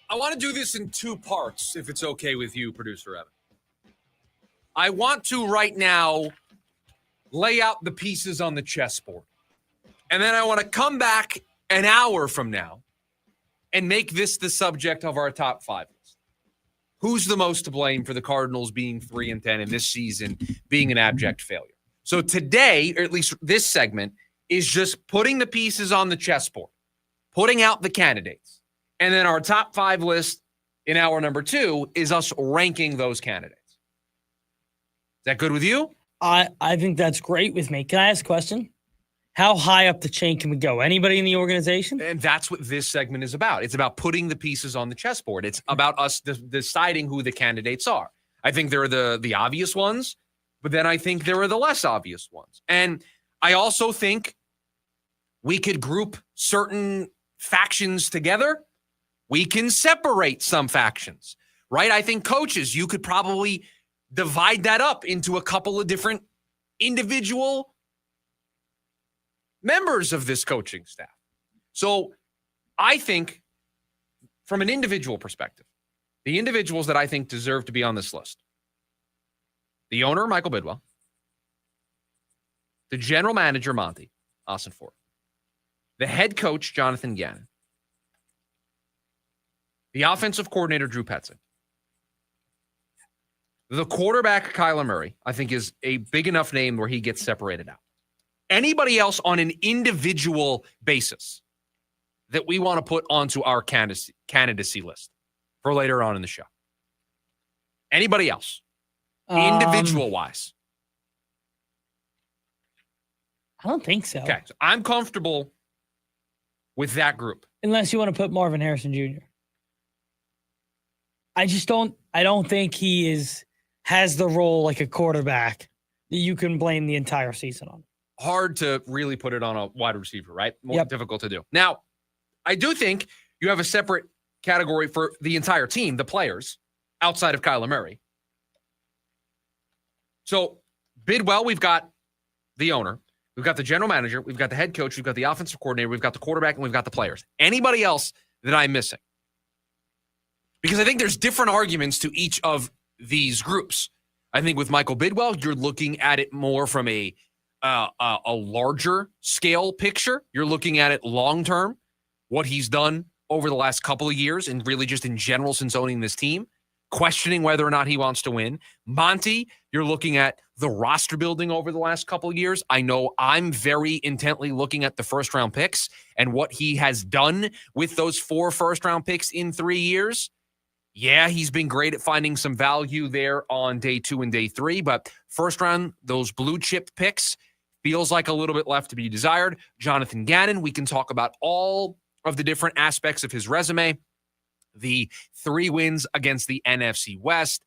I want to do this in two parts, if it's okay with you, Producer Evan. I want to right now lay out the pieces on the chessboard. And then I want to come back an hour from now and make this the subject of our top 5 list. Who's the most to blame for the Cardinals being 3-10 and this season being an abject failure? So today, or at least this segment, is just putting the pieces on the chessboard, putting out the candidates. And then our top 5 list in hour number 2 is us ranking those candidates. Is that good with you? I think that's great with me. Can I ask a question? How high up the chain can we go? Anybody in the organization? And that's what this segment is about. It's about putting the pieces on the chessboard. It's about us deciding who the candidates are. I think there are the obvious ones, but then I think there are the less obvious ones. And I also think we could group certain factions together. We can separate some factions, right? I think coaches, you could probably divide that up into a couple of different individual members of this coaching staff. So I think from an individual perspective, the individuals that I think deserve to be on this list, the owner, Michael Bidwell, the general manager, Monty Ossenfort, the head coach, Jonathan Gannon, the offensive coordinator, Drew Petzing, the quarterback, Kyler Murray, I think is a big enough name where he gets separated out. Anybody else on an individual basis that we want to put onto our candidacy list for later on in the show? Anybody else? Individual-wise? I don't think so. Okay, so I'm comfortable with that group. Unless you want to put Marvin Harrison Jr. I don't think he has the role like a quarterback that you can blame the entire season on. Hard to really put it on a wide receiver, right? More difficult to do. Now, I do think you have a separate category for the entire team, the players, outside of Kyler Murray. So, Bidwell, we've got the owner, we've got the general manager, we've got the head coach, we've got the offensive coordinator, we've got the quarterback, and we've got the players. Anybody else that I'm missing? Because I think there's different arguments to each of these groups. I think with Michael Bidwell, you're looking at it more from a larger scale picture. You're looking at it long-term, what he's done over the last couple of years and really just in general since owning this team, questioning whether or not he wants to win. Monty, you're looking at the roster building over the last couple of years. I know I'm very intently looking at the first-round picks and what he has done with those 4 first-round picks in 3 years. Yeah, he's been great at finding some value there on day 2 and day 3, but first round, those blue chip picks, feels like a little bit left to be desired. Jonathan Gannon, we can talk about all of the different aspects of his resume. The 3 wins against the NFC West,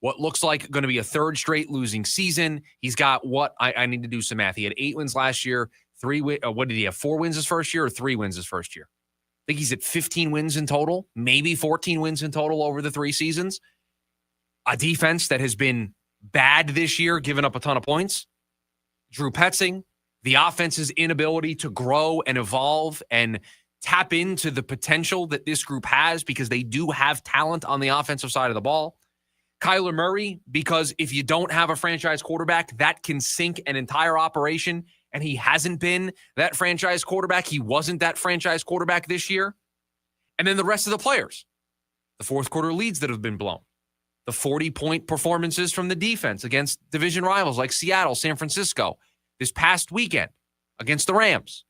what looks like going to be a 3rd straight losing season. He's got I need to do some math. He had 8 wins last year. What did he have? 4 wins his first year or 3 wins his first year? I think he's at 15 wins in total, maybe 14 wins in total over the 3 seasons. A defense that has been bad this year, giving up a ton of points. Drew Petzing, the offense's inability to grow and evolve and tap into the potential that this group has because they do have talent on the offensive side of the ball. Kyler Murray, because if you don't have a franchise quarterback, that can sink an entire operation. And he hasn't been that franchise quarterback. He wasn't that franchise quarterback this year. And then the rest of the players, the 4th quarter leads that have been blown, the 40-point performances from the defense against division rivals like Seattle, San Francisco, this past weekend against the Rams.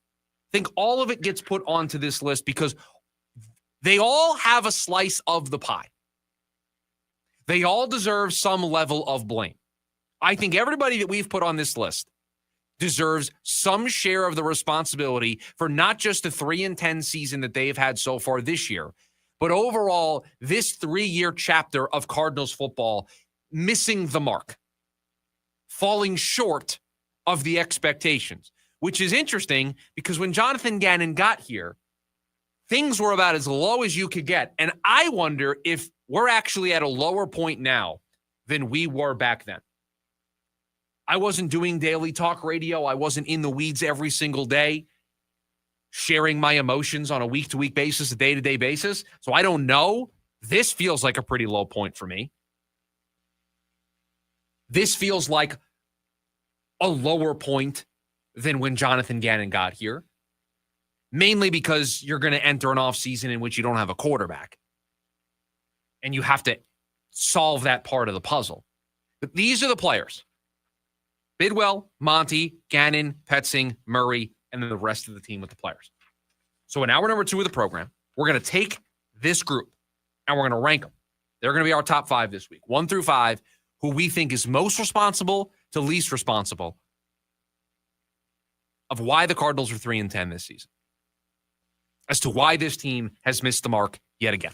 I think all of it gets put onto this list because they all have a slice of the pie. They all deserve some level of blame. I think everybody that we've put on this list deserves some share of the responsibility for not just the 3-10 season that they've had so far this year, but overall this 3-year chapter of Cardinals football missing the mark, falling short of the expectations, which is interesting because when Jonathan Gannon got here, things were about as low as you could get. And I wonder if we're actually at a lower point now than we were back then. I wasn't doing daily talk radio. I wasn't in the weeds every single day, sharing my emotions on a week-to-week basis, a day-to-day basis. So I don't know. This feels like a pretty low point for me. This feels like a lower point than when Jonathan Gannon got here, mainly because you're going to enter an offseason in which you don't have a quarterback. And you have to solve that part of the puzzle. But these are the players: Bidwell, Monty, Gannon, Petzing, Murray, and then the rest of the team with the players. So in hour number 2 of the program, we're going to take this group and we're going to rank them. They're going to be our top 5 this week, 1 through 5, who we think is most responsible to least responsible of why the Cardinals are 3-10 this season, as to why this team has missed the mark yet again.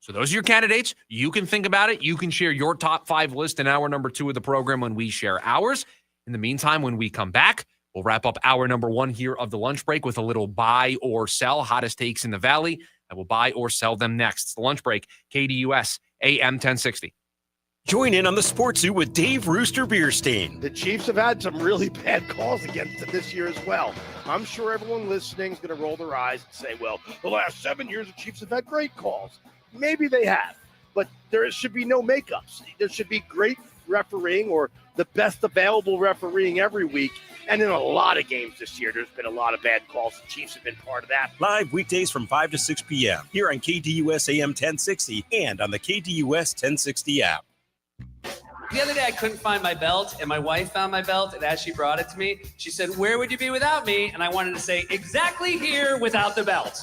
So those are your candidates. You can think about it. You can share your top 5 list in hour number 2 of the program when we share ours. In the meantime, when we come back, we'll wrap up hour number 1 here of the lunch break with a little buy or sell, hottest takes in the Valley. I will buy or sell them next. It's the lunch break, KDUS, AM 1060. Join in on the Sports Zoo with Dave Rooster Bierstein. The Chiefs have had some really bad calls against them this year as well. I'm sure everyone listening is going to roll their eyes and say, well, the last 7 years the Chiefs have had great calls. Maybe they have, but there should be no makeups. There should be great refereeing or the best available refereeing every week. And in a lot of games this year, there's been a lot of bad calls. The Chiefs have been part of that. Live weekdays from 5 to 6 p.m. here on KDUS AM 1060 and on the KDUS 1060 app. The other day, I couldn't find my belt, and my wife found my belt, and as she brought it to me, she said, "Where would you be without me?" And I wanted to say, exactly here without the belt.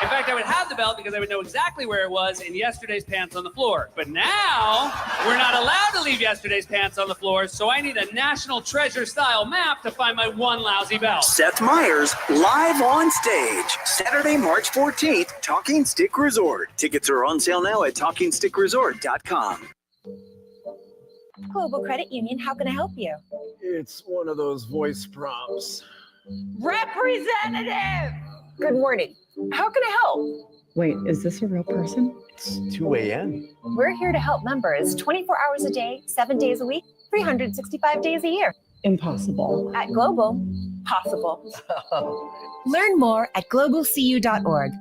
In fact, I would have the belt because I would know exactly where it was in yesterday's pants on the floor. But now, we're not allowed to leave yesterday's pants on the floor, so I need a National Treasure-style map to find my one lousy belt. Seth Meyers, live on stage, Saturday, March 14th, Talking Stick Resort. Tickets are on sale now at TalkingStickResort.com. Global Credit Union, how can I help you? It's one of those voice prompts. Representative! Good morning. How can I help? Wait, is this a real person? It's 2 a.m. We're here to help members 24 hours a day, 7 days a week, 365 days a year. Impossible. At Global, possible. Learn more at globalcu.org.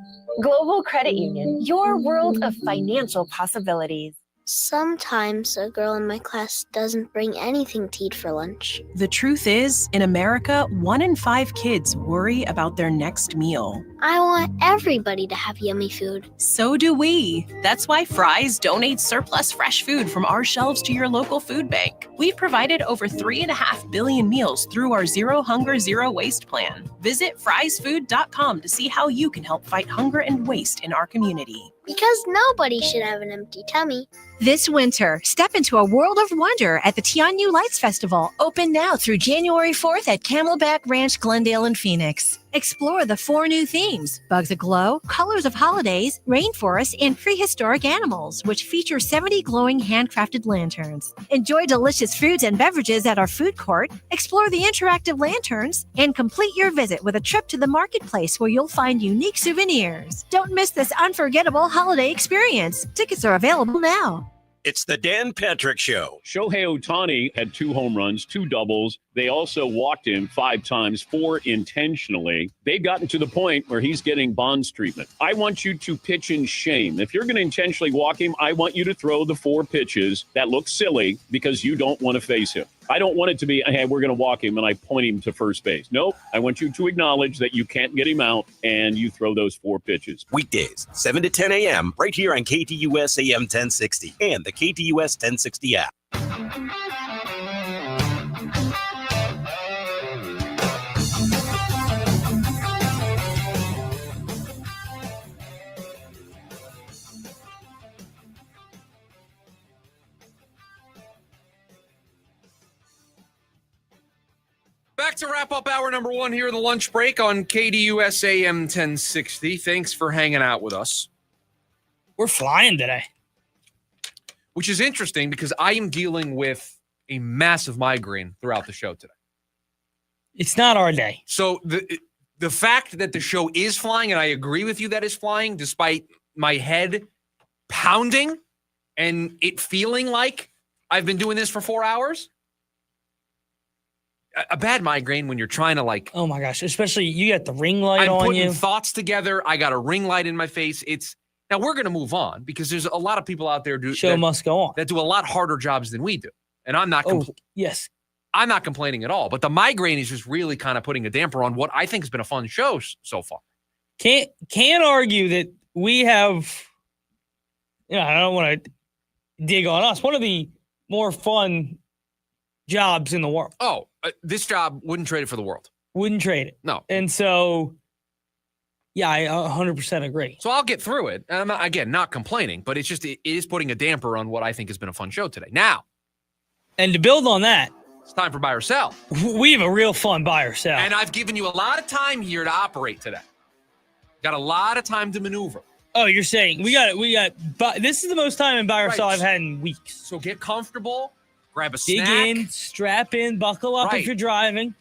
Global Credit Union, your world of financial possibilities. Sometimes a girl in my class doesn't bring anything to eat for lunch. The truth is, in America, 1 in 5 kids worry about their next meal. I want everybody to have yummy food. So do we. That's why Fry's donates surplus fresh food from our shelves to your local food bank. We've provided over 3.5 billion meals through our Zero Hunger, Zero Waste plan. Visit frysfood.com to see how you can help fight hunger and waste in our community. Because nobody should have an empty tummy. This winter, step into a world of wonder at the Tianyu Lights Festival, open now through January 4th at Camelback Ranch, Glendale, and Phoenix. Explore the 4 new themes: Bugs Aglow, Colors of Holidays, Rainforests, and Prehistoric Animals, which feature 70 glowing handcrafted lanterns. Enjoy delicious foods and beverages at our food court, explore the interactive lanterns, and complete your visit with a trip to the marketplace where you'll find unique souvenirs. Don't miss this unforgettable holiday experience. Tickets are available now. It's the Dan Patrick Show. Shohei Ohtani had 2 home runs, 2 doubles. They also walked him 5 times, 4 intentionally. They've gotten to the point where he's getting Bonds treatment. I want you to pitch in shame. If you're going to intentionally walk him, I want you to throw the 4 pitches that look silly because you don't want to face him. I don't want it to be, hey, we're going to walk him and I point him to first base. Nope. I want you to acknowledge that you can't get him out and you throw those 4 pitches. Weekdays, 7 to 10 a.m. right here on KDUS AM 1060 and the KDUS 1060 app. Back to wrap up hour number 1 here in the lunch break on KDUS AM 1060. Thanks for hanging out with us. We're flying today. Which is interesting because I am dealing with a massive migraine throughout the show today. It's not our day. So the fact that the show is flying, and I agree with you that it's flying, despite my head pounding and it feeling like I've been doing this for 4 hours. A bad migraine when you're trying to like. Oh my gosh! Especially you got the ring light on you. I'm putting thoughts together. I got a ring light in my face. Now we're going to move on because there's a lot of people out there Show must go on. that do a lot harder jobs than we do, and I'm not. Yes. I'm not complaining at all, but the migraine is just really kind of putting a damper on what I think has been a fun show so far. Can't argue that we have, I don't want to dig on us, one of the more fun jobs in the world. Oh, this job, wouldn't trade it for the world. Wouldn't trade it. No. And so, yeah, I 100% agree. So I'll get through it. And I'm not complaining, but it's just, it is putting a damper on what I think has been a fun show today. Now. And to build on that, it's time for buy or sell. We have a real fun buy or sell. And I've given you a lot of time here to operate today. Got a lot of time to maneuver. Oh, you're saying we got this is the most time in buy or sell I've had in weeks. So get comfortable, grab a Dig snack. in, strap in, buckle up if you're driving.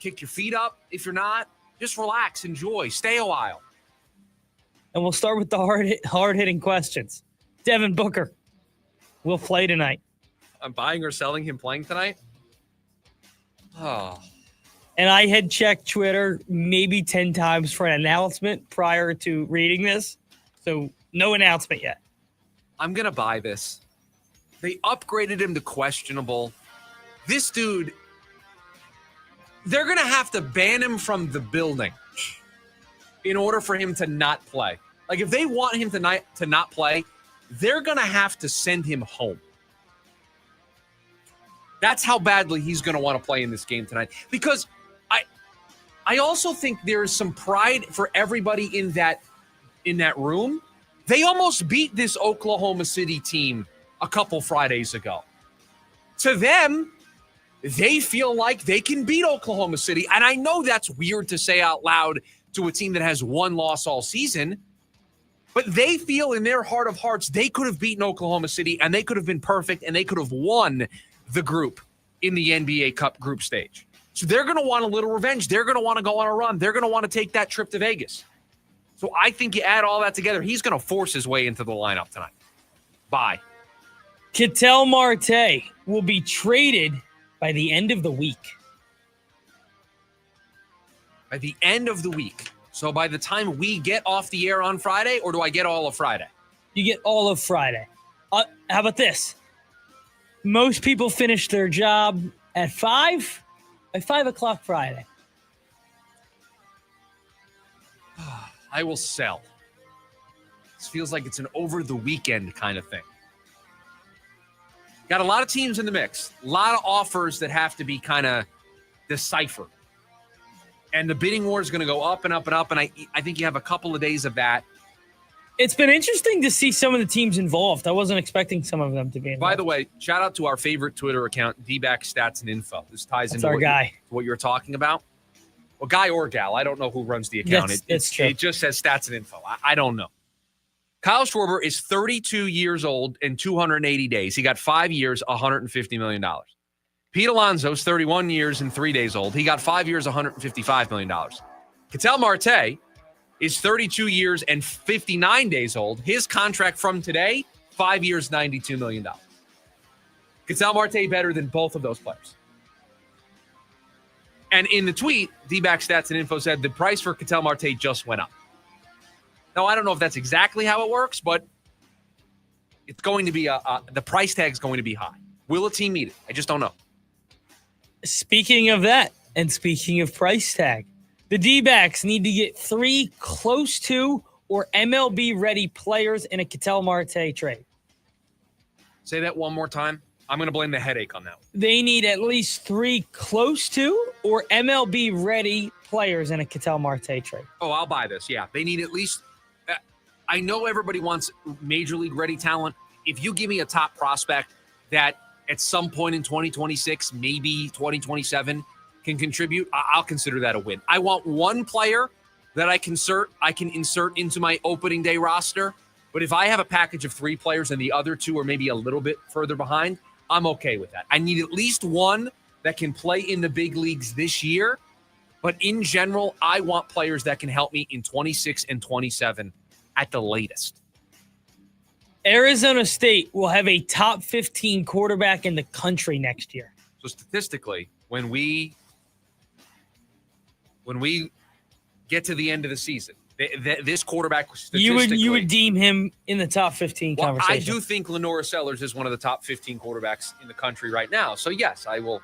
Kick your feet up if you're not. Just relax, enjoy, stay a while. And we'll start with the hard-hitting questions. Devin Booker will play tonight. I'm buying or selling him playing tonight? Oh. And I had checked Twitter maybe 10 times for an announcement prior to reading this. So no announcement yet. I'm going to buy this. They upgraded him to questionable. This dude, they're going to have to ban him from the building in order for him to not play. Like, if they want him to not play, they're going to have to send him home. That's how badly he's going to want to play in this game tonight. Because I also think there is some pride for everybody in that room. They almost beat this Oklahoma City team a couple Fridays ago. To them, they feel like they can beat Oklahoma City. And I know that's weird to say out loud to a team that has one loss all season, but they feel in their heart of hearts they could have beaten Oklahoma City and they could have been perfect and they could have won the group in the NBA Cup group stage. So they're going to want a little revenge. They're going to want to go on a run. They're going to want to take that trip to Vegas. So I think you add all that together, he's going to force his way into the lineup tonight. Bye. Ketel Marte will be traded by the end of the week. By the end of the week. So by the time we get off the air on Friday, or do I get all of Friday? You get all of Friday. How about this? Most people finish their job at 5 o'clock Friday. I will sell. This feels like it's an over the weekend kind of thing. Got a lot of teams in the mix. A lot of offers that have to be kind of deciphered. And the bidding war is going to go up and up and up. And I think you have a couple of days of that. It's been interesting to see some of the teams involved. I wasn't expecting some of them to be involved. By the way, shout out to our favorite Twitter account, D-Back Stats and Info. This ties into what you're talking about. Well, guy or gal, I don't know who runs the account. It's true. It just says Stats and Info. I don't know. Kyle Schwarber is 32 years old in 280 days. He got 5 years, $150 million. Pete Alonso's 31 years and 3 days old. He got 5 years, $155 million. Ketel Marte is 32 years and 59 days old. His contract from today, 5 years, $92 million. Ketel Marte better than both of those players. And in the tweet, D-Back Stats and Info said the price for Ketel Marte just went up. Now, I don't know if that's exactly how it works, but it's going to be the price tag is going to be high. Will a team meet it? I just don't know. Speaking of that, and speaking of price tag, the D-backs need to get 3 close to or MLB-ready players in a Ketel Marte trade. Say that one more time. I'm going to blame the headache on that one. They need at least 3 close to or MLB-ready players in a Ketel Marte trade. Oh, I'll buy this. Yeah, they need at least I know everybody wants major league ready talent. If you give me a top prospect that at some point in 2026, maybe 2027 can contribute, I'll consider that a win. I want one player that I can insert into my opening day roster. But if I have a package of 3 players and the other 2 are maybe a little bit further behind, I'm okay with that. I need at least one that can play in the big leagues this year. But in general, I want players that can help me in 26 and 27 at the latest. Arizona State will have a top 15 quarterback in the country next year. So statistically, when we get to the end of the season, this quarterback statistically, you would deem him in the top 15 conversation. I do think Lenora Sellers is one of the top 15 quarterbacks in the country right now. So yes, I will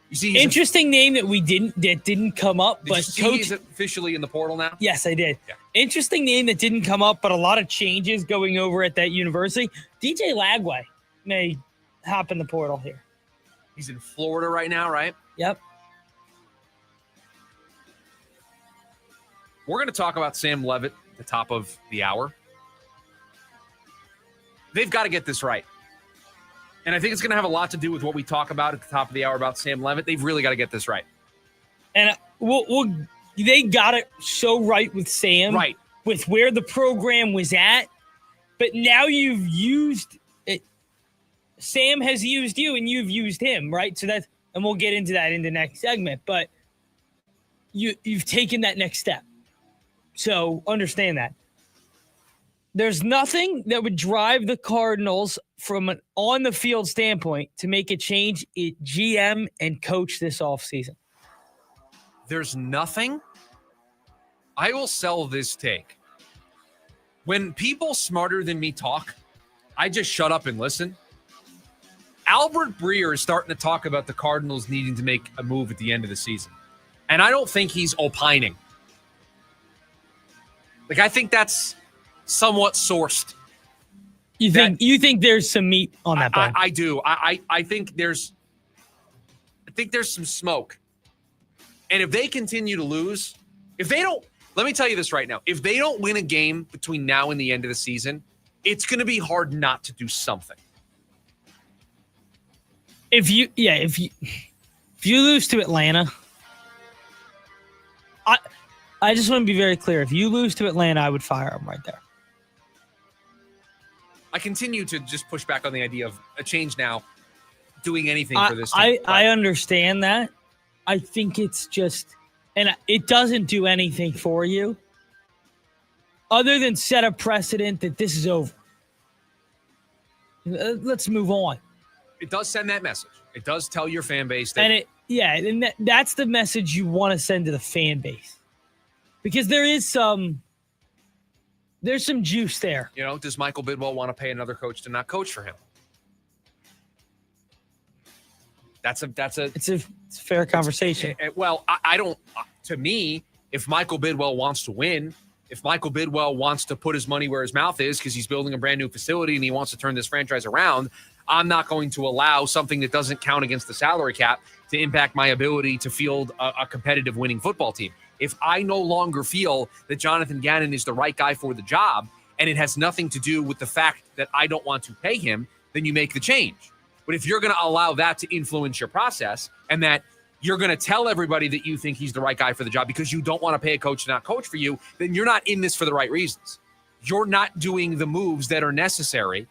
You see, interesting name that didn't come up, Did but you see Coach, he's officially in the portal now? yes, I did. Yeah. Interesting name that didn't come up, but a lot of changes going over at that university. DJ Lagway may hop in the portal here. He's in Florida right now, right? Yep. We're going to talk about Sam Leavitt at the top of the hour. They've got to get this right. And I think it's going to have a lot to do with what we talk about at the top of the hour about Sam Leavitt. They've really got to get this right. And they got it so right with Sam. Right. With where the program was at. But now you've used it. Sam has used you and you've used him, right? So that's, and we'll get into that in the next segment. But you've taken that next step. So understand that. There's nothing that would drive the Cardinals from an on-the-field standpoint to make a change at GM and coach this offseason. There's nothing. I will sell this take. When people smarter than me talk, I just shut up and listen. Albert Breer is starting to talk about the Cardinals needing to make a move at the end of the season. And I don't think he's opining. Like, I think that's somewhat sourced. You think there's some meat on that bone? I do. I think there's some smoke. And if they continue to lose, if they don't, let me tell you this right now. If they don't win a game between now and the end of the season, it's going to be hard not to do something. If you lose to Atlanta, I just want to be very clear. If you lose to Atlanta, I would fire him right there. I continue to just push back on the idea of a change now, doing anything for this team. I understand that. I think it's just, and it doesn't do anything for you other than set a precedent that this is over. Let's move on. It does send that message. It does tell your fan base that. And that's the message you want to send to the fan base, because there's some juice there. You know, does Michael Bidwell want to pay another coach to not coach for him? It's a fair conversation. Well, I don't. To me, if Michael Bidwell wants to win, if Michael Bidwell wants to put his money where his mouth is because he's building a brand new facility and he wants to turn this franchise around, I'm not going to allow something that doesn't count against the salary cap to impact my ability to field a competitive winning football team. If I no longer feel that Jonathan Gannon is the right guy for the job, and it has nothing to do with the fact that I don't want to pay him, then you make the change. But if you're going to allow that to influence your process, and that you're going to tell everybody that you think he's the right guy for the job because you don't want to pay a coach to not coach for you, then you're not in this for the right reasons. You're not doing the moves that are necessary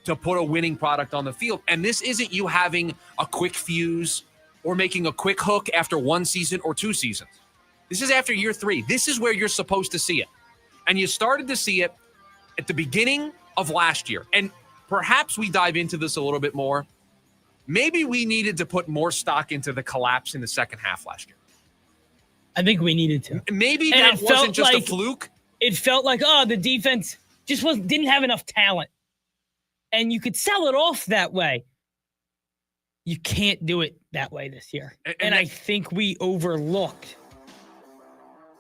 to put a winning product on the field. And this isn't you having a quick fuse or making a quick hook after one season or two seasons. This is after year 3. This is where you're supposed to see it. And you started to see it at the beginning of last year. And perhaps we dive into this a little bit more. Maybe we needed to put more stock into the collapse in the second half last year. I think we needed to. Maybe that wasn't just a fluke. It felt like, the defense just didn't have enough talent. And you could sell it off that way. You can't do it that way this year. And I think we overlooked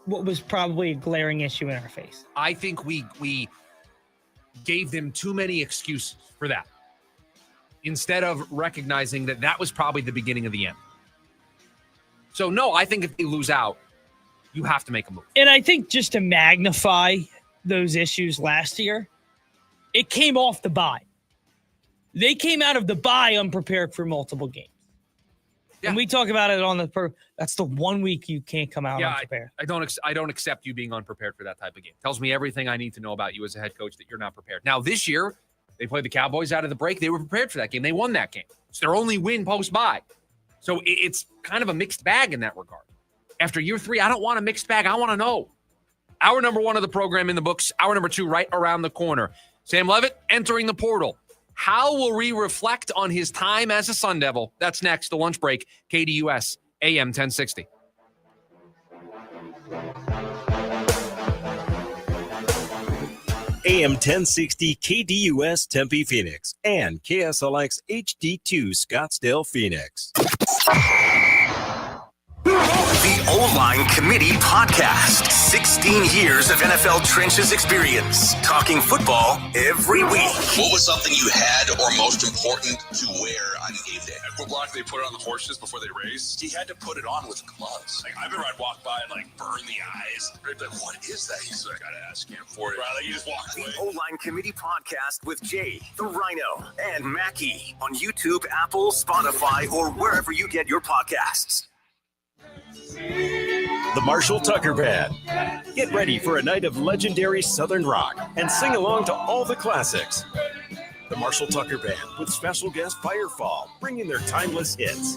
what was probably a glaring issue in our face. I think we gave them too many excuses for that, instead of recognizing that that was probably the beginning of the end. So, no, I think if they lose out, you have to make a move. And I think just to magnify those issues last year, it came off the bye. They came out of the bye unprepared for multiple games. Yeah. And we talk about it that's the 1 week you can't come out unprepared. I don't accept you being unprepared for that type of game. Tells me everything I need to know about you as a head coach that you're not prepared. Now, this year, they played the Cowboys out of the break. They were prepared for that game. They won that game. It's their only win post-bye. So it's kind of a mixed bag in that regard. After year 3, I don't want a mixed bag. I want to know. Hour number 1 of the program in the books. Hour number 2 right around the corner. Sam Leavitt entering the portal. How will we reflect on his time as a Sun Devil? That's next. The lunch break. KDUS AM 1060. AM 1060 KDUS Tempe Phoenix and KSLX HD2 Scottsdale Phoenix. The O-Line Committee Podcast. 16 years of NFL trenches experience. Talking football every week. What was something you had or most important to wear on game day? What block they put it on the horses before they race? He had to put it on with gloves. Like, I've been riding walk by and burn the eyes. They're like, what is that? He's like, I gotta ask him for it. Right, like, you just walk away. The O-Line Committee Podcast with Jay, the Rhino, and Mackie on YouTube, Apple, Spotify, or wherever you get your podcasts. The Marshall Tucker Band. Get ready for a night of legendary Southern rock and sing along to all the classics. The Marshall Tucker Band with special guest Firefall, bringing their timeless hits.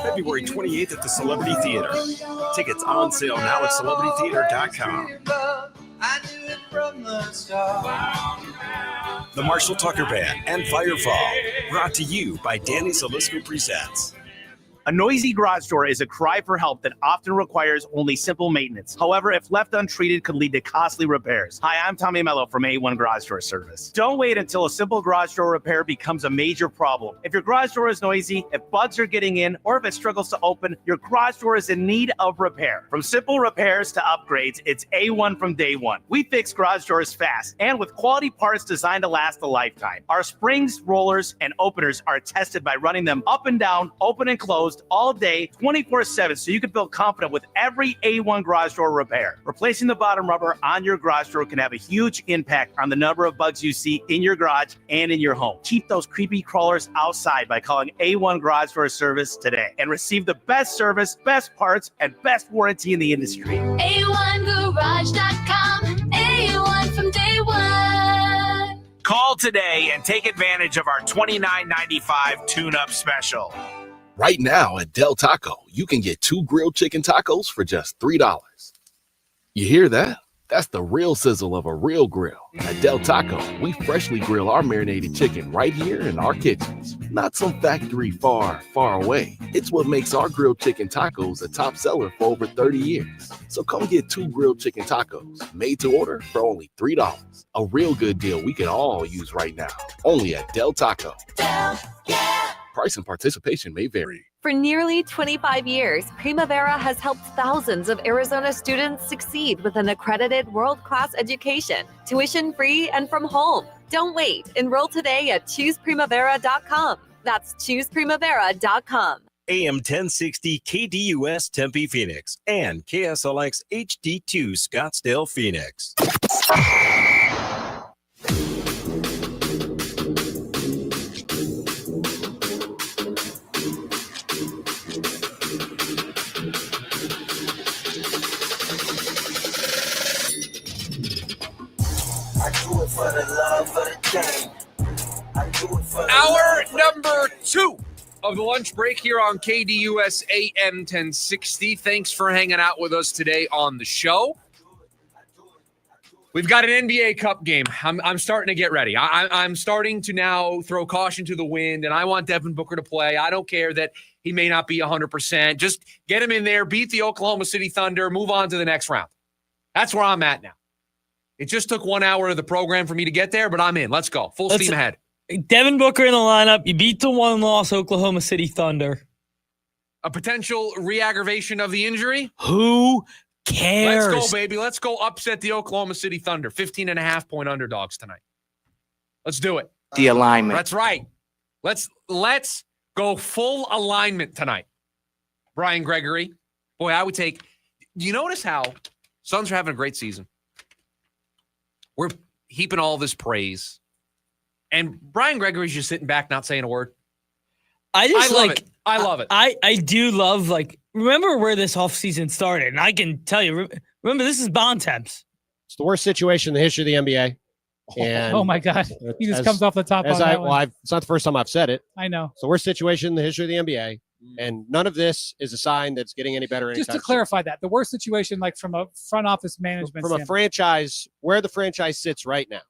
February 28th at the Celebrity Theater. Tickets on sale now at celebritytheater.com. The Marshall Tucker Band and Firefall, brought to you by Danny Salisco Presents. A noisy garage door is a cry for help that often requires only simple maintenance. However, if left untreated, could lead to costly repairs. Hi, I'm Tommy Mello from A1 Garage Door Service. Don't wait until a simple garage door repair becomes a major problem. If your garage door is noisy, if bugs are getting in, or if it struggles to open, your garage door is in need of repair. From simple repairs to upgrades, it's A1 from day one. We fix garage doors fast and with quality parts designed to last a lifetime. Our springs, rollers, and openers are tested by running them up and down, open and closed, all day, 24/7, so you can feel confident with every A1 garage door repair. Replacing the bottom rubber on your garage door can have a huge impact on the number of bugs you see in your garage and in your home. Keep those creepy crawlers outside by calling A1 Garage Door Service today and receive the best service, best parts, and best warranty in the industry. A1Garage.com, A1 from day one. Call today and take advantage of our $29.95 tune-up special. Right now at Del Taco, you can get 2 grilled chicken tacos for just $3. You hear that? That's the real sizzle of a real grill. At Del Taco, we freshly grill our marinated chicken right here in our kitchens. Not some factory far, far away. It's what makes our grilled chicken tacos a top seller for over 30 years. So come get 2 grilled chicken tacos, made to order for only $3. A real good deal we can all use right now. Only at Del Taco. Del, yeah. Price and participation may vary. For nearly 25 years, Primavera has helped thousands of Arizona students succeed with an accredited world-class education, tuition-free and from home. Don't wait. Enroll today at chooseprimavera.com. That's chooseprimavera.com. AM 1060 KDUS Tempe Phoenix and KSLX HD2 Scottsdale Phoenix. Hour number 2 of the lunch break here on KDUS AM 1060. Thanks for hanging out with us today on the show. We've got an NBA Cup game. I'm starting to get ready. I'm starting to now throw caution to the wind, and I want Devin Booker to play. I don't care that he may not be 100%. Just get him in there, beat the Oklahoma City Thunder, move on to the next round. That's where I'm at now. It just took 1 hour of the program for me to get there, but I'm in. Let's go. Full steam ahead. Devin Booker in the lineup. You beat the one-loss Oklahoma City Thunder. A potential re-aggravation of the injury? Who cares? Let's go, baby. Let's go upset the Oklahoma City Thunder. 15.5-point underdogs tonight. Let's do it. The alignment. That's right. Let's go full alignment tonight. Brian Gregory. Boy, I would take – do you notice how Suns are having a great season? We're heaping all this praise. And Brian Gregory's just sitting back, not saying a word. I love it. I love it. I do love, remember where this offseason started. And I can tell you, remember, this is bond temps. It's the worst situation in the history of the NBA. And oh my God. He just comes off the top on that one. It's not the first time I've said it. I know. It's the worst situation in the history of the NBA. And none of this is a sign that's getting any better. Just to clarify that, the worst situation, from a front office management from a franchise, where the franchise sits right now.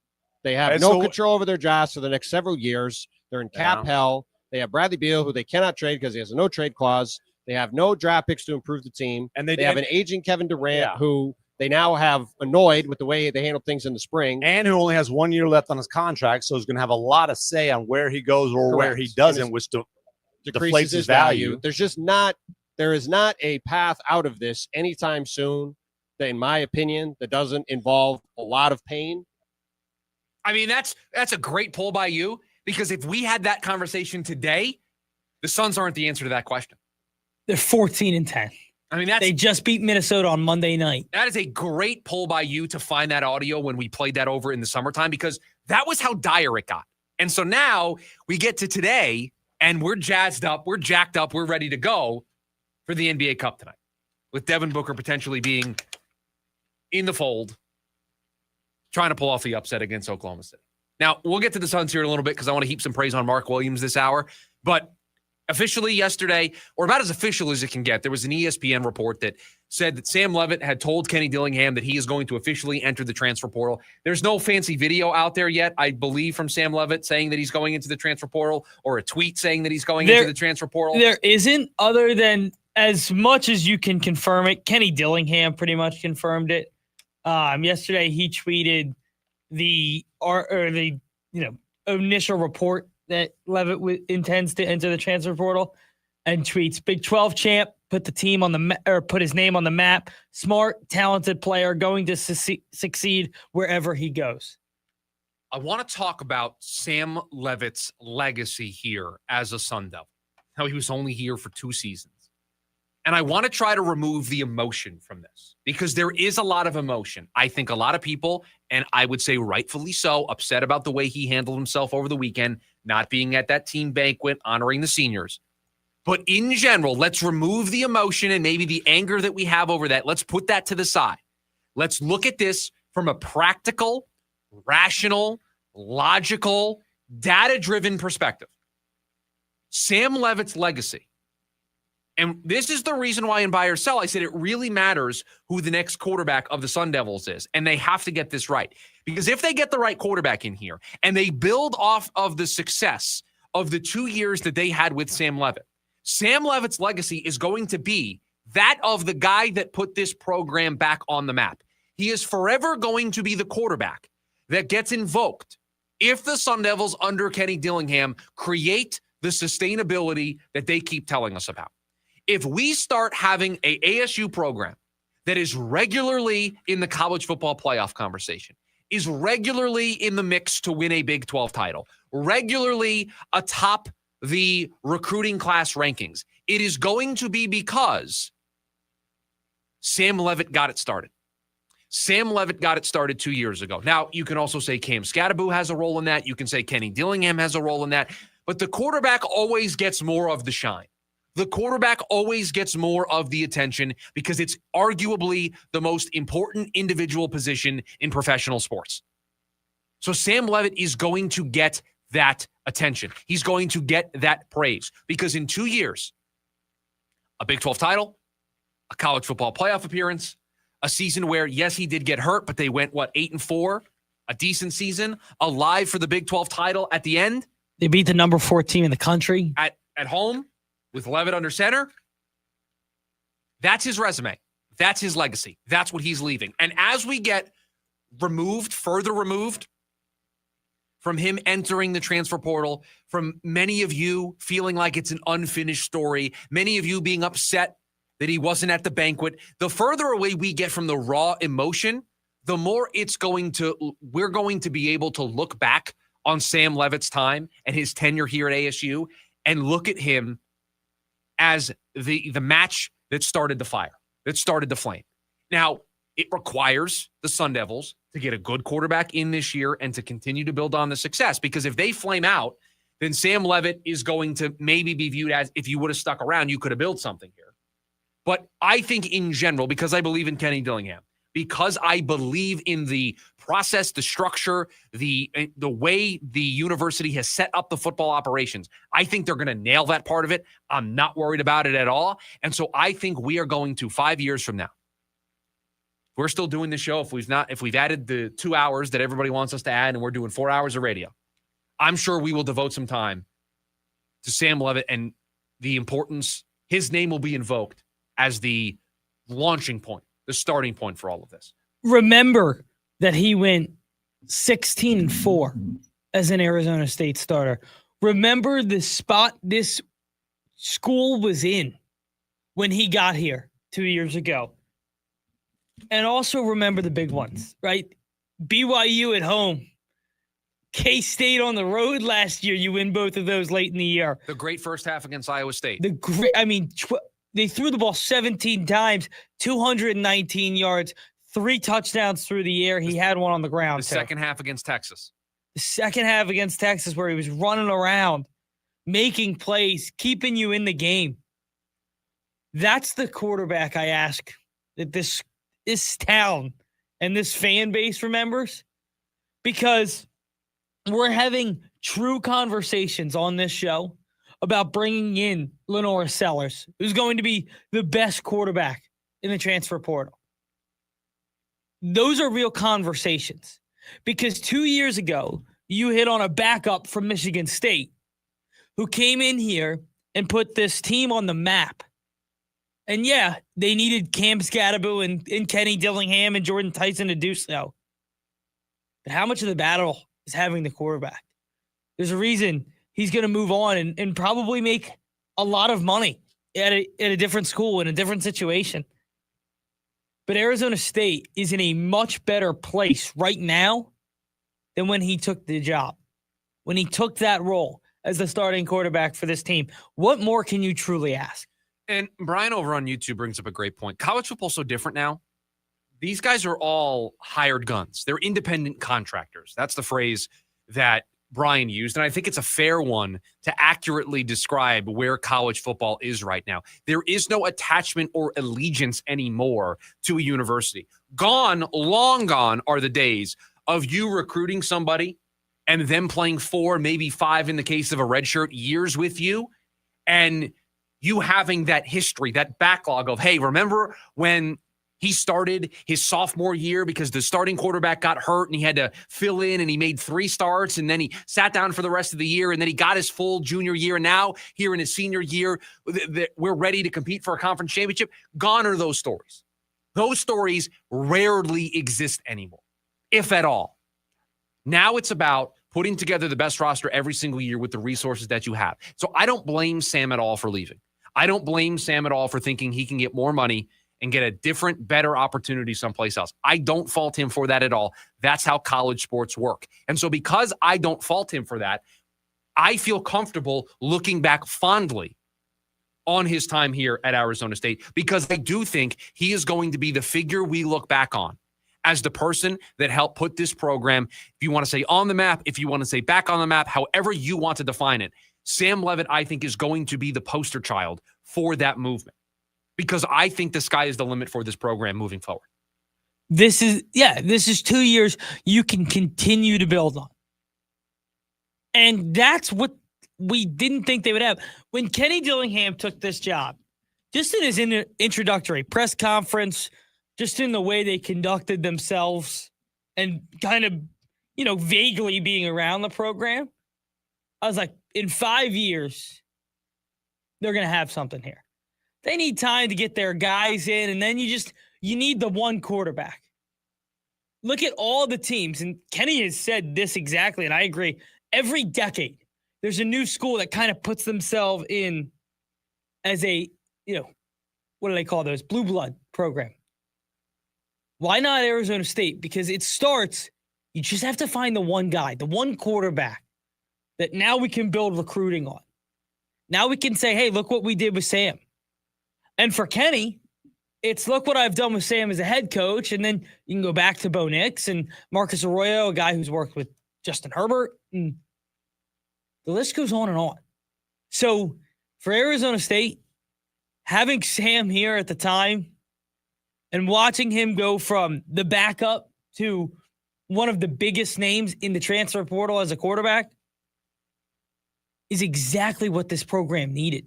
They have no control over their drafts for the next several years. They're in cap hell. They have Bradley Beal, who they cannot trade because he has a no-trade clause. They have no draft picks to improve the team. And they have an aging Kevin Durant who they now have annoyed with the way they handled things in the spring. And who only has 1 year left on his contract, so he's going to have a lot of say on where he goes or where he doesn't, which deflates his value. There is not a path out of this anytime soon, that, in my opinion, that doesn't involve a lot of pain. I mean, that's a great poll by you, because if we had that conversation today, the Suns aren't the answer to that question. They're 14-10. I mean, they just beat Minnesota on Monday night. That is a great poll by you to find that audio when we played that over in the summertime, because that was how dire it got. And so now we get to today, and we're jazzed up, we're jacked up, we're ready to go for the NBA Cup tonight, with Devin Booker potentially being in the fold, trying to pull off the upset against Oklahoma City. Now, we'll get to the Suns here in a little bit, because I want to heap some praise on Mark Williams this hour. But officially yesterday, or about as official as it can get, there was an ESPN report that said that Sam Leavitt had told Kenny Dillingham that he is going to officially enter the transfer portal. There's no fancy video out there yet, I believe, from Sam Leavitt saying that he's going into the transfer portal, or a tweet saying that he's going into the transfer portal. There isn't, other than as much as you can confirm it. Kenny Dillingham pretty much confirmed it. Yesterday he tweeted the initial report that Leavitt intends to enter the transfer portal, and tweets, Big 12 champ, put the team on the put his name on the map. Smart, talented player, going to succeed wherever he goes. I want to talk about Sam Leavitt's legacy here as a Sun Devil. How he was only here for 2 seasons. And I want to try to remove the emotion from this, because there is a lot of emotion. I think a lot of people, and I would say rightfully so, upset about the way he handled himself over the weekend, not being at that team banquet, honoring the seniors. But in general, let's remove the emotion and maybe the anger that we have over that. Let's put that to the side. Let's look at this from a practical, rational, logical, data-driven perspective. Sam Leavitt's legacy. And this is the reason why in Buy or Sell, I said it really matters who the next quarterback of the Sun Devils is. And they have to get this right. Because if they get the right quarterback in here and they build off of the success of the 2 years that they had with Sam Leavitt, Sam Leavitt's legacy is going to be that of the guy that put this program back on the map. He is forever going to be the quarterback that gets invoked if the Sun Devils under Kenny Dillingham create the sustainability that they keep telling us about. If we start having a ASU program that is regularly in the college football playoff conversation, is regularly in the mix to win a Big 12 title, regularly atop the recruiting class rankings, it is going to be because Sam Leavitt got it started. Sam Leavitt got it started 2 years ago. Now, you can also say Cam Scatterbo has a role in that. You can say Kenny Dillingham has a role in that. But the quarterback always gets more of the shine. The quarterback always gets more of the attention because it's arguably the most important individual position in professional sports. So Sam Leavitt is going to get that attention. He's going to get that praise because in 2 years, a Big 12 title, a college football playoff appearance, a season where, yes, he did get hurt, but they went, 8-4, a decent season, alive for the Big 12 title at the end. They beat the number 4 team in the country. At home. With Leavitt under center, that's his resume. That's his legacy. That's what he's leaving. And as we get further removed from him entering the transfer portal, from many of you feeling like it's an unfinished story, many of you being upset that he wasn't at the banquet, the further away we get from the raw emotion, the more we're going to be able to look back on Sam Leavitt's time and his tenure here at ASU and look at him as the match that started the fire, that started the flame. Now, it requires the Sun Devils to get a good quarterback in this year and to continue to build on the success, because if they flame out, then Sam Leavitt is going to maybe be viewed as, if you would have stuck around, you could have built something here. But I think in general, because I believe in Kenny Dillingham, because I believe in the process, the structure, the way the university has set up the football operations, I think they're going to nail that part of it. I'm not worried about it at all. And so I think we are going to 5 years from now. We're still doing the show. If we've added the 2 hours that everybody wants us to add and we're doing 4 hours of radio, I'm sure we will devote some time to Sam Leavitt and the importance. His name will be invoked as the launching point the starting point for all of this. Remember that he went 16-4 as an Arizona State starter. Remember the spot this school was in when he got here 2 years ago. And also remember the big ones, right? BYU at home. K-State on the road last year. You win both of those late in the year. The great first half against Iowa State. They threw the ball 17 times, 219 yards, 3 touchdowns through the air. He had one on the ground. The second half against Texas. The second half against Texas where he was running around, making plays, keeping you in the game. That's the quarterback I ask that this town and this fan base remembers, because we're having true conversations on this show about bringing in Lenora Sellers, who's going to be the best quarterback in the transfer portal. Those are real conversations, because 2 years ago, you hit on a backup from Michigan State who came in here and put this team on the map. And yeah, they needed Cam Scadaboo and Kenny Dillingham and Jordan Tyson to do so. But how much of the battle is having the quarterback? There's a reason he's going to move on and probably make a lot of money at a different school in a different situation. But Arizona State is in a much better place right now than when he took the job, when he took that role as the starting quarterback for this team. What more can you truly ask? And Brian over on YouTube brings up a great point. College football's so different now. These guys are all hired guns. They're independent contractors. That's the phrase that Brian used, and I think it's a fair one to accurately describe where college football is right now. There is no attachment or allegiance anymore to a university. Long gone are the days of you recruiting somebody and them playing 4, maybe 5 in the case of a redshirt years with you, and you having that history, that backlog of, hey, remember when he started his sophomore year because the starting quarterback got hurt and he had to fill in and he made 3 starts and then he sat down for the rest of the year and then he got his full junior year. And now here in his senior year, we're ready to compete for a conference championship. Gone are those stories. Those stories rarely exist anymore, if at all. Now it's about putting together the best roster every single year with the resources that you have. So I don't blame Sam at all for leaving. I don't blame Sam at all for thinking he can get more money and get a different, better opportunity someplace else. I don't fault him for that at all. That's how college sports work. And so because I don't fault him for that, I feel comfortable looking back fondly on his time here at Arizona State, because I do think he is going to be the figure we look back on as the person that helped put this program, if you want to say on the map, if you want to say back on the map, however you want to define it, Sam Leavitt, I think, is going to be the poster child for that movement, because I think the sky is the limit for this program moving forward. This is 2 years you can continue to build on. And that's what we didn't think they would have. When Kenny Dillingham took this job, just in his introductory press conference, just in the way they conducted themselves and kind of, vaguely being around the program, I was like, in 5 years, they're going to have something here. They need time to get their guys in, and then you need the one quarterback. Look at all the teams, and Kenny has said this exactly, and I agree. Every decade, there's a new school that kind of puts themselves in as a, what do they call those? Blue blood program. Why not Arizona State? Because it starts, you just have to find the one guy, the one quarterback that now we can build recruiting on. Now we can say, hey, look what we did with Sam. And for Kenny, it's look what I've done with Sam as a head coach. And then you can go back to Bo Nix and Marcus Arroyo, a guy who's worked with Justin Herbert. And the list goes on and on. So for Arizona State, having Sam here at the time and watching him go from the backup to one of the biggest names in the transfer portal as a quarterback is exactly what this program needed.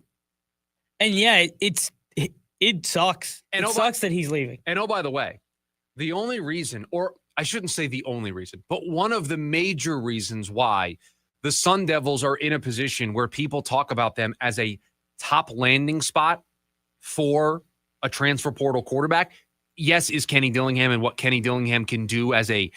And yeah, it sucks. And it sucks that he's leaving. And by the way, the only reason, or I shouldn't say the only reason, but one of the major reasons why the Sun Devils are in a position where people talk about them as a top landing spot for a transfer portal quarterback yes, is Kenny Dillingham and what Kenny Dillingham can do as a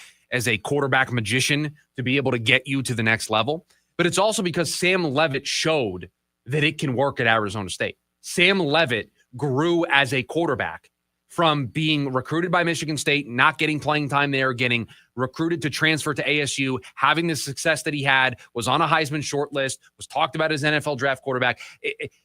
quarterback magician to be able to get you to the next level. But it's also because Sam Leavitt showed that it can work at Arizona State. Sam Leavitt grew as a quarterback from being recruited by Michigan State, not getting playing time there, getting recruited to transfer to ASU, having the success that he had, was on a Heisman short list, was talked about as NFL draft quarterback.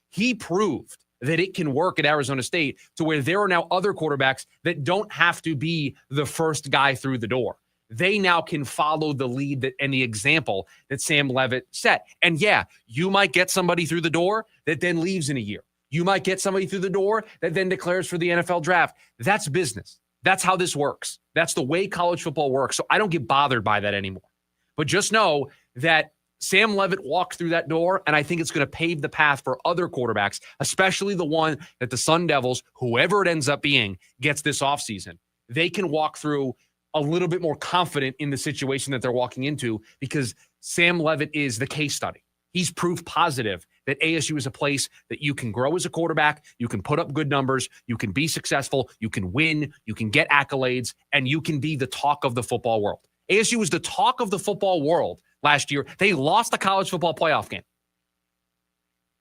He proved that it can work at Arizona State to where there are now other quarterbacks that don't have to be the first guy through the door. They now can follow the lead and the example that Sam Leavitt set. And yeah, you might get somebody through the door that then leaves in a year. You might get somebody through the door that then declares for the NFL draft. That's business. That's how this works. That's the way college football works. So I don't get bothered by that anymore. But just know that Sam Leavitt walked through that door, and I think it's going to pave the path for other quarterbacks, especially the one that the Sun Devils, whoever it ends up being, gets this offseason. They can walk through a little bit more confident in the situation that they're walking into because Sam Leavitt is the case study. He's proof positive that ASU is a place that you can grow as a quarterback, you can put up good numbers, you can be successful, you can win, you can get accolades, and you can be the talk of the football world. ASU was the talk of the football world last year. They lost the college football playoff game.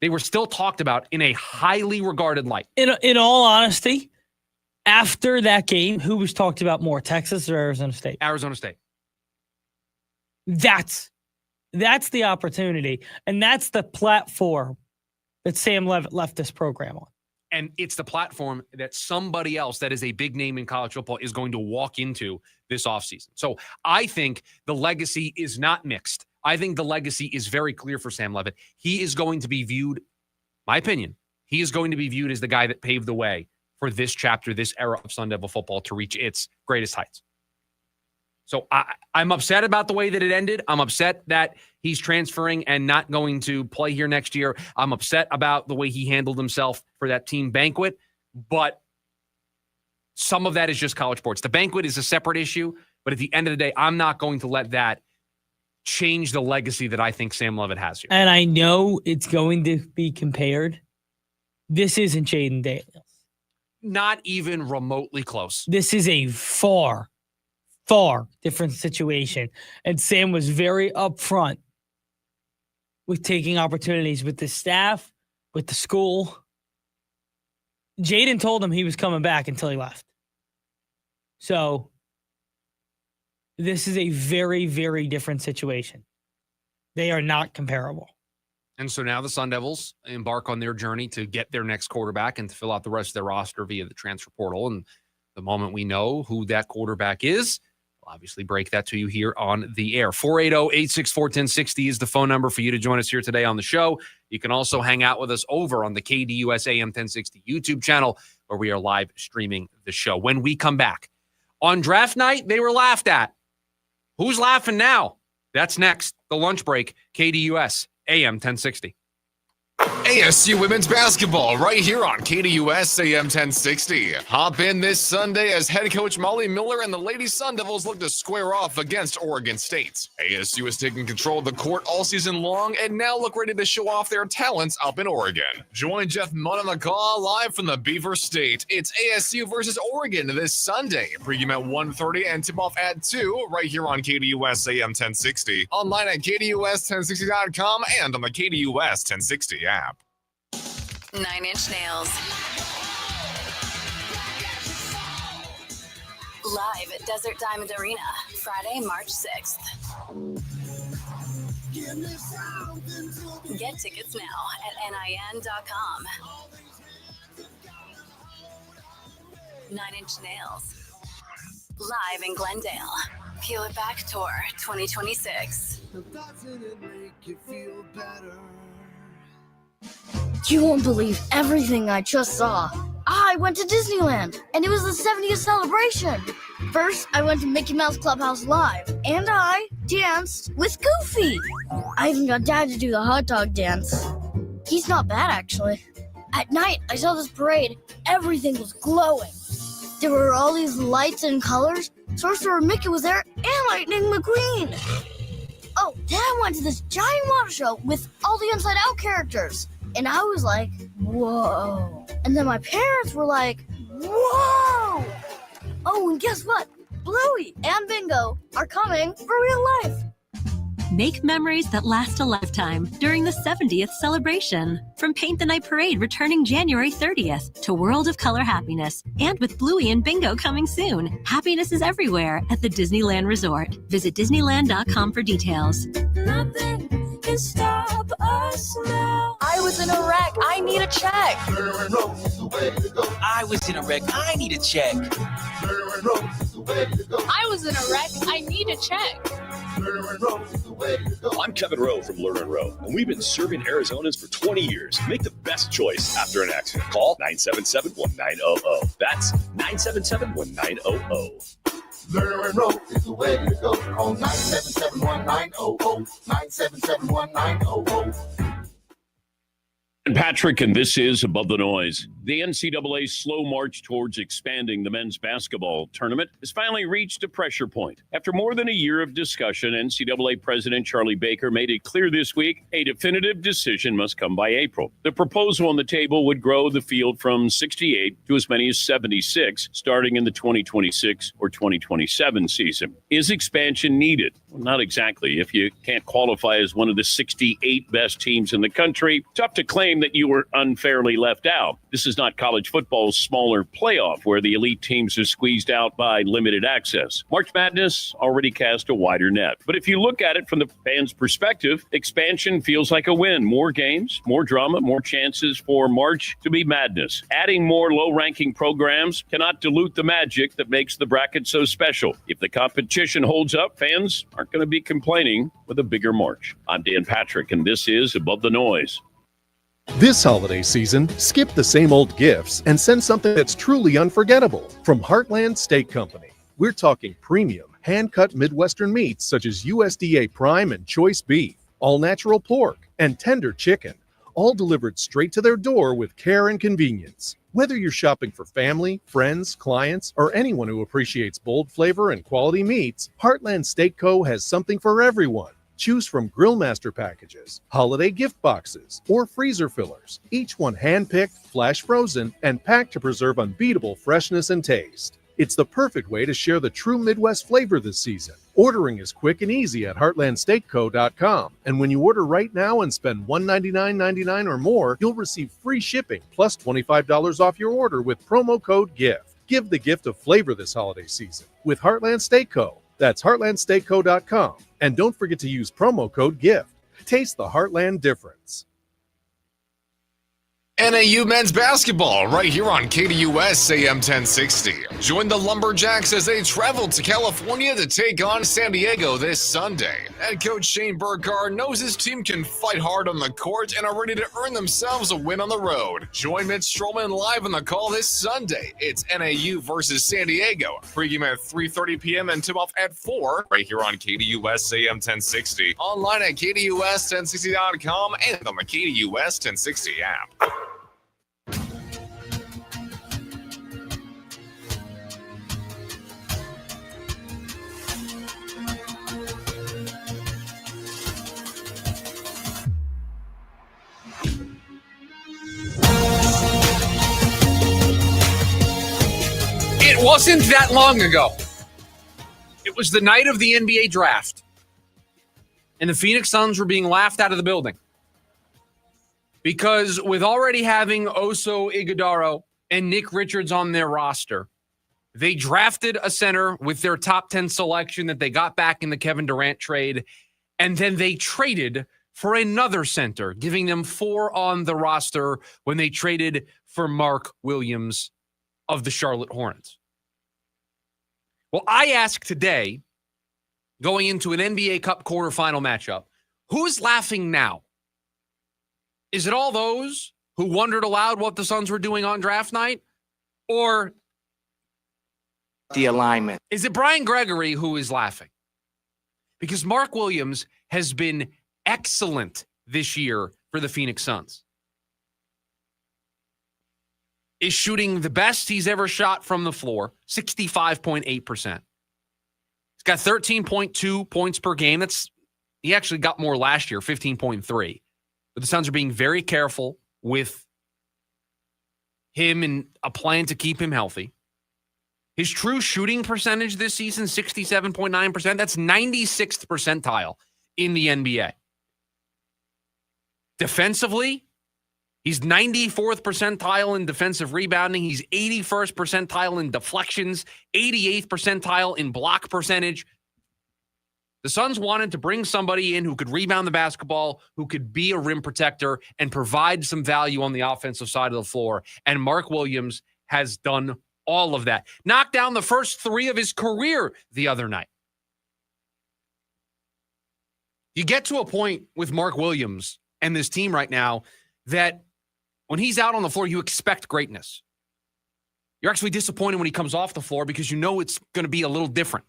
They were still talked about in a highly regarded light. In all honesty, after that game, who was talked about more, Texas or Arizona State? Arizona State. That's the opportunity, and that's the platform that Sam Leavitt left this program on. And it's the platform that somebody else that is a big name in college football is going to walk into this offseason. So I think the legacy is not mixed. I think the legacy is very clear for Sam Leavitt. He is going to be viewed, my opinion, he is going to be viewed as the guy that paved the way for this chapter, this era of Sun Devil football to reach its greatest heights. So I'm upset about the way that it ended. I'm upset that he's transferring and not going to play here next year. I'm upset about the way he handled himself for that team banquet. But some of that is just college sports. The banquet is a separate issue. But at the end of the day, I'm not going to let that change the legacy that I think Sam Leavitt has here. And I know it's going to be compared. This isn't Jaden Daniels. Not even remotely close. This is a far different situation. And Sam was very upfront with taking opportunities with the staff, with the school. Jaden told him he was coming back until he left. So this is a very, very different situation. They are not comparable. And so now the Sun Devils embark on their journey to get their next quarterback and to fill out the rest of their roster via the transfer portal. And the moment we know who that quarterback is, we'll obviously break that to you here on the air. 480-864-1060 is the phone number for you to join us here today on the show. You can also hang out with us over on the KDUS AM 1060 YouTube channel where we are live streaming the show. When we come back, on draft night, they were laughed at. Who's laughing now? That's next. The lunch break, KDUS AM 1060. ASU women's basketball right here on KDUS AM 1060. Hop in this Sunday as head coach Molly Miller and the Lady Sun Devils look to square off against Oregon State. ASU has taken control of the court all season long and now look ready to show off their talents up in Oregon. Join Jeff Munn on the call live from the Beaver State. It's ASU versus Oregon this Sunday. Pregame at 1:30 and tip-off at 2 right here on KDUS AM 1060. Online at KDUS1060.com and on the KDUS 1060 app. 9 Inch Nails. Live at Desert Diamond Arena, Friday, March 6th. Get tickets now at NIN.com. 9 Inch Nails. Live in Glendale. Peel It Back Tour 2026. You won't believe everything I just saw. I went to Disneyland, and it was the 70th celebration. First, I went to Mickey Mouse Clubhouse Live, and I danced with Goofy. I even got Dad to do the hot dog dance. He's not bad, actually. At night, I saw this parade. Everything was glowing. There were all these lights and colors. Sorcerer Mickey was there, and Lightning McQueen. Oh, then I went to this giant water show with all the Inside Out characters. And I was like, whoa. And then my parents were like, whoa. Oh, and guess what? Bluey and Bingo are coming for real life. Make memories that last a lifetime during the 70th celebration. From Paint the Night Parade returning January 30th to World of Color Happiness. And with Bluey and Bingo coming soon. Happiness is everywhere at the Disneyland Resort. Visit Disneyland.com for details. Nothing can stop us now. I was in a wreck. I need a check. I was in a wreck. I need a check. I was in a wreck. I need a check. I'm Kevin Rowe from Lerner Rowe, and we've been serving Arizonans for 20 years. Make the best choice after an accident. Call 977-1900. That's 977-1900. Lerner Rowe is the way to go. Call 977-1900. 977-1900. And Patrick, and this is Above the Noise. The NCAA's slow march towards expanding the men's basketball tournament has finally reached a pressure point. After more than a year of discussion, NCAA President Charlie Baker made it clear this week a definitive decision must come by April. The proposal on the table would grow the field from 68 to as many as 76 starting in the 2026 or 2027 season. Is expansion needed? Well, not exactly. If you can't qualify as one of the 68 best teams in the country, tough to claim that you were unfairly left out. This is not college football's smaller playoff where the elite teams are squeezed out by limited access. March Madness already cast a wider net. But if you look at it from the fans' perspective, expansion feels like a win. More games, more drama, more chances for March to be madness. Adding more low-ranking programs cannot dilute the magic that makes the bracket so special. If the competition holds up, fans aren't going to be complaining with a bigger March. I'm Dan Patrick, and this is Above the Noise. This holiday season, skip the same old gifts and send something that's truly unforgettable. From Heartland Steak Company, we're talking premium, hand-cut Midwestern meats such as USDA Prime and Choice Beef, all-natural pork, and tender chicken, all delivered straight to their door with care and convenience. Whether you're shopping for family, friends, clients, or anyone who appreciates bold flavor and quality meats, Heartland Steak Co. has something for everyone. Choose from Grill Master packages, holiday gift boxes, or freezer fillers. Each one hand-picked, flash frozen, and packed to preserve unbeatable freshness and taste. It's the perfect way to share the true Midwest flavor this season. Ordering is quick and easy at heartlandsteakco.com. And when you order right now and spend $199.99 or more, you'll receive free shipping plus $25 off your order with promo code GIFT. Give the gift of flavor this holiday season with Heartland Steak Co. That's heartlandsteakco.com. And don't forget to use promo code GIFT. Taste the Heartland difference. NAU men's basketball right here on KDUS AM 1060. Join the Lumberjacks as they travel to California to take on San Diego this Sunday. Head coach Shane Burkhardt knows his team can fight hard on the court and are ready to earn themselves a win on the road. Join Mitch Stroman live on the call this Sunday. It's NAU versus San Diego. Pregame at 3:30 p.m. and tip-off at 4 right here on KDUS AM 1060. Online at KDUS1060.com and on the KDUS 1060 app. It wasn't that long ago. It was the night of the NBA draft. And the Phoenix Suns were being laughed out of the building. Because with already having Oso Ighodaro and Nick Richards on their roster, they drafted a center with their top 10 selection that they got back in the Kevin Durant trade. And then they traded for another center, giving them 4 on the roster when they traded for Mark Williams of the Charlotte Hornets. Well, I ask today, going into an NBA Cup quarterfinal matchup, who's laughing now? Is it all those who wondered aloud what the Suns were doing on draft night? Or the alignment? Is it Brian Gregory who is laughing? Because Mark Williams has been excellent this year for the Phoenix Suns. Is shooting the best he's ever shot from the floor, 65.8%. He's got 13.2 points per game. He actually got more last year, 15.3. But the Suns are being very careful with him and a plan to keep him healthy. His true shooting percentage this season, 67.9%. That's 96th percentile in the NBA. Defensively, he's 94th percentile in defensive rebounding. He's 81st percentile in deflections, 88th percentile in block percentage. The Suns wanted to bring somebody in who could rebound the basketball, who could be a rim protector and provide some value on the offensive side of the floor. And Mark Williams has done all of that. Knocked down the first 3 of his career the other night. You get to a point with Mark Williams and this team right now that when he's out on the floor, you expect greatness. You're actually disappointed when he comes off the floor because you know it's going to be a little different.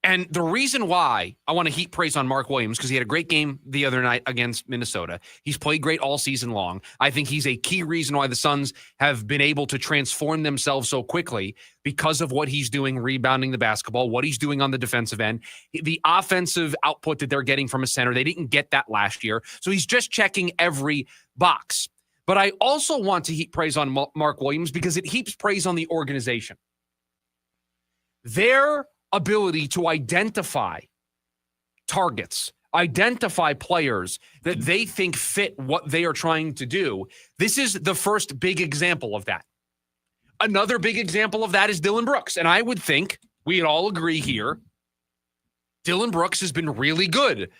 And the reason why I want to heap praise on Mark Williams, because he had a great game the other night against Minnesota. He's played great all season long. I think he's a key reason why the Suns have been able to transform themselves so quickly because of what he's doing rebounding the basketball, what he's doing on the defensive end, the offensive output that they're getting from a center. They didn't get that last year. So he's just checking every box. But I also want to heap praise on Mark Williams because it heaps praise on the organization. Their ability to identify targets, identify players that they think fit what they are trying to do. This is the first big example of that. Another big example of that is Dillon Brooks. And I would think we'd all agree here, Dillon Brooks has been really good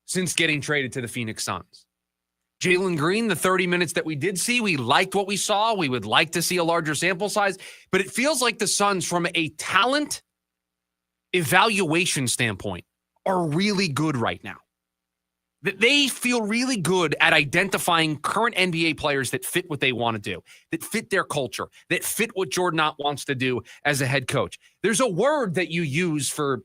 since getting traded to the Phoenix Suns. Jalen Green, the 30 minutes that we did see, we liked what we saw. We would like to see a larger sample size. But it feels like the Suns, from a talent evaluation standpoint, are really good right now. That they feel really good at identifying current NBA players that fit what they want to do, that fit their culture, that fit what Jordan Ott wants to do as a head coach. There's a word that you use for,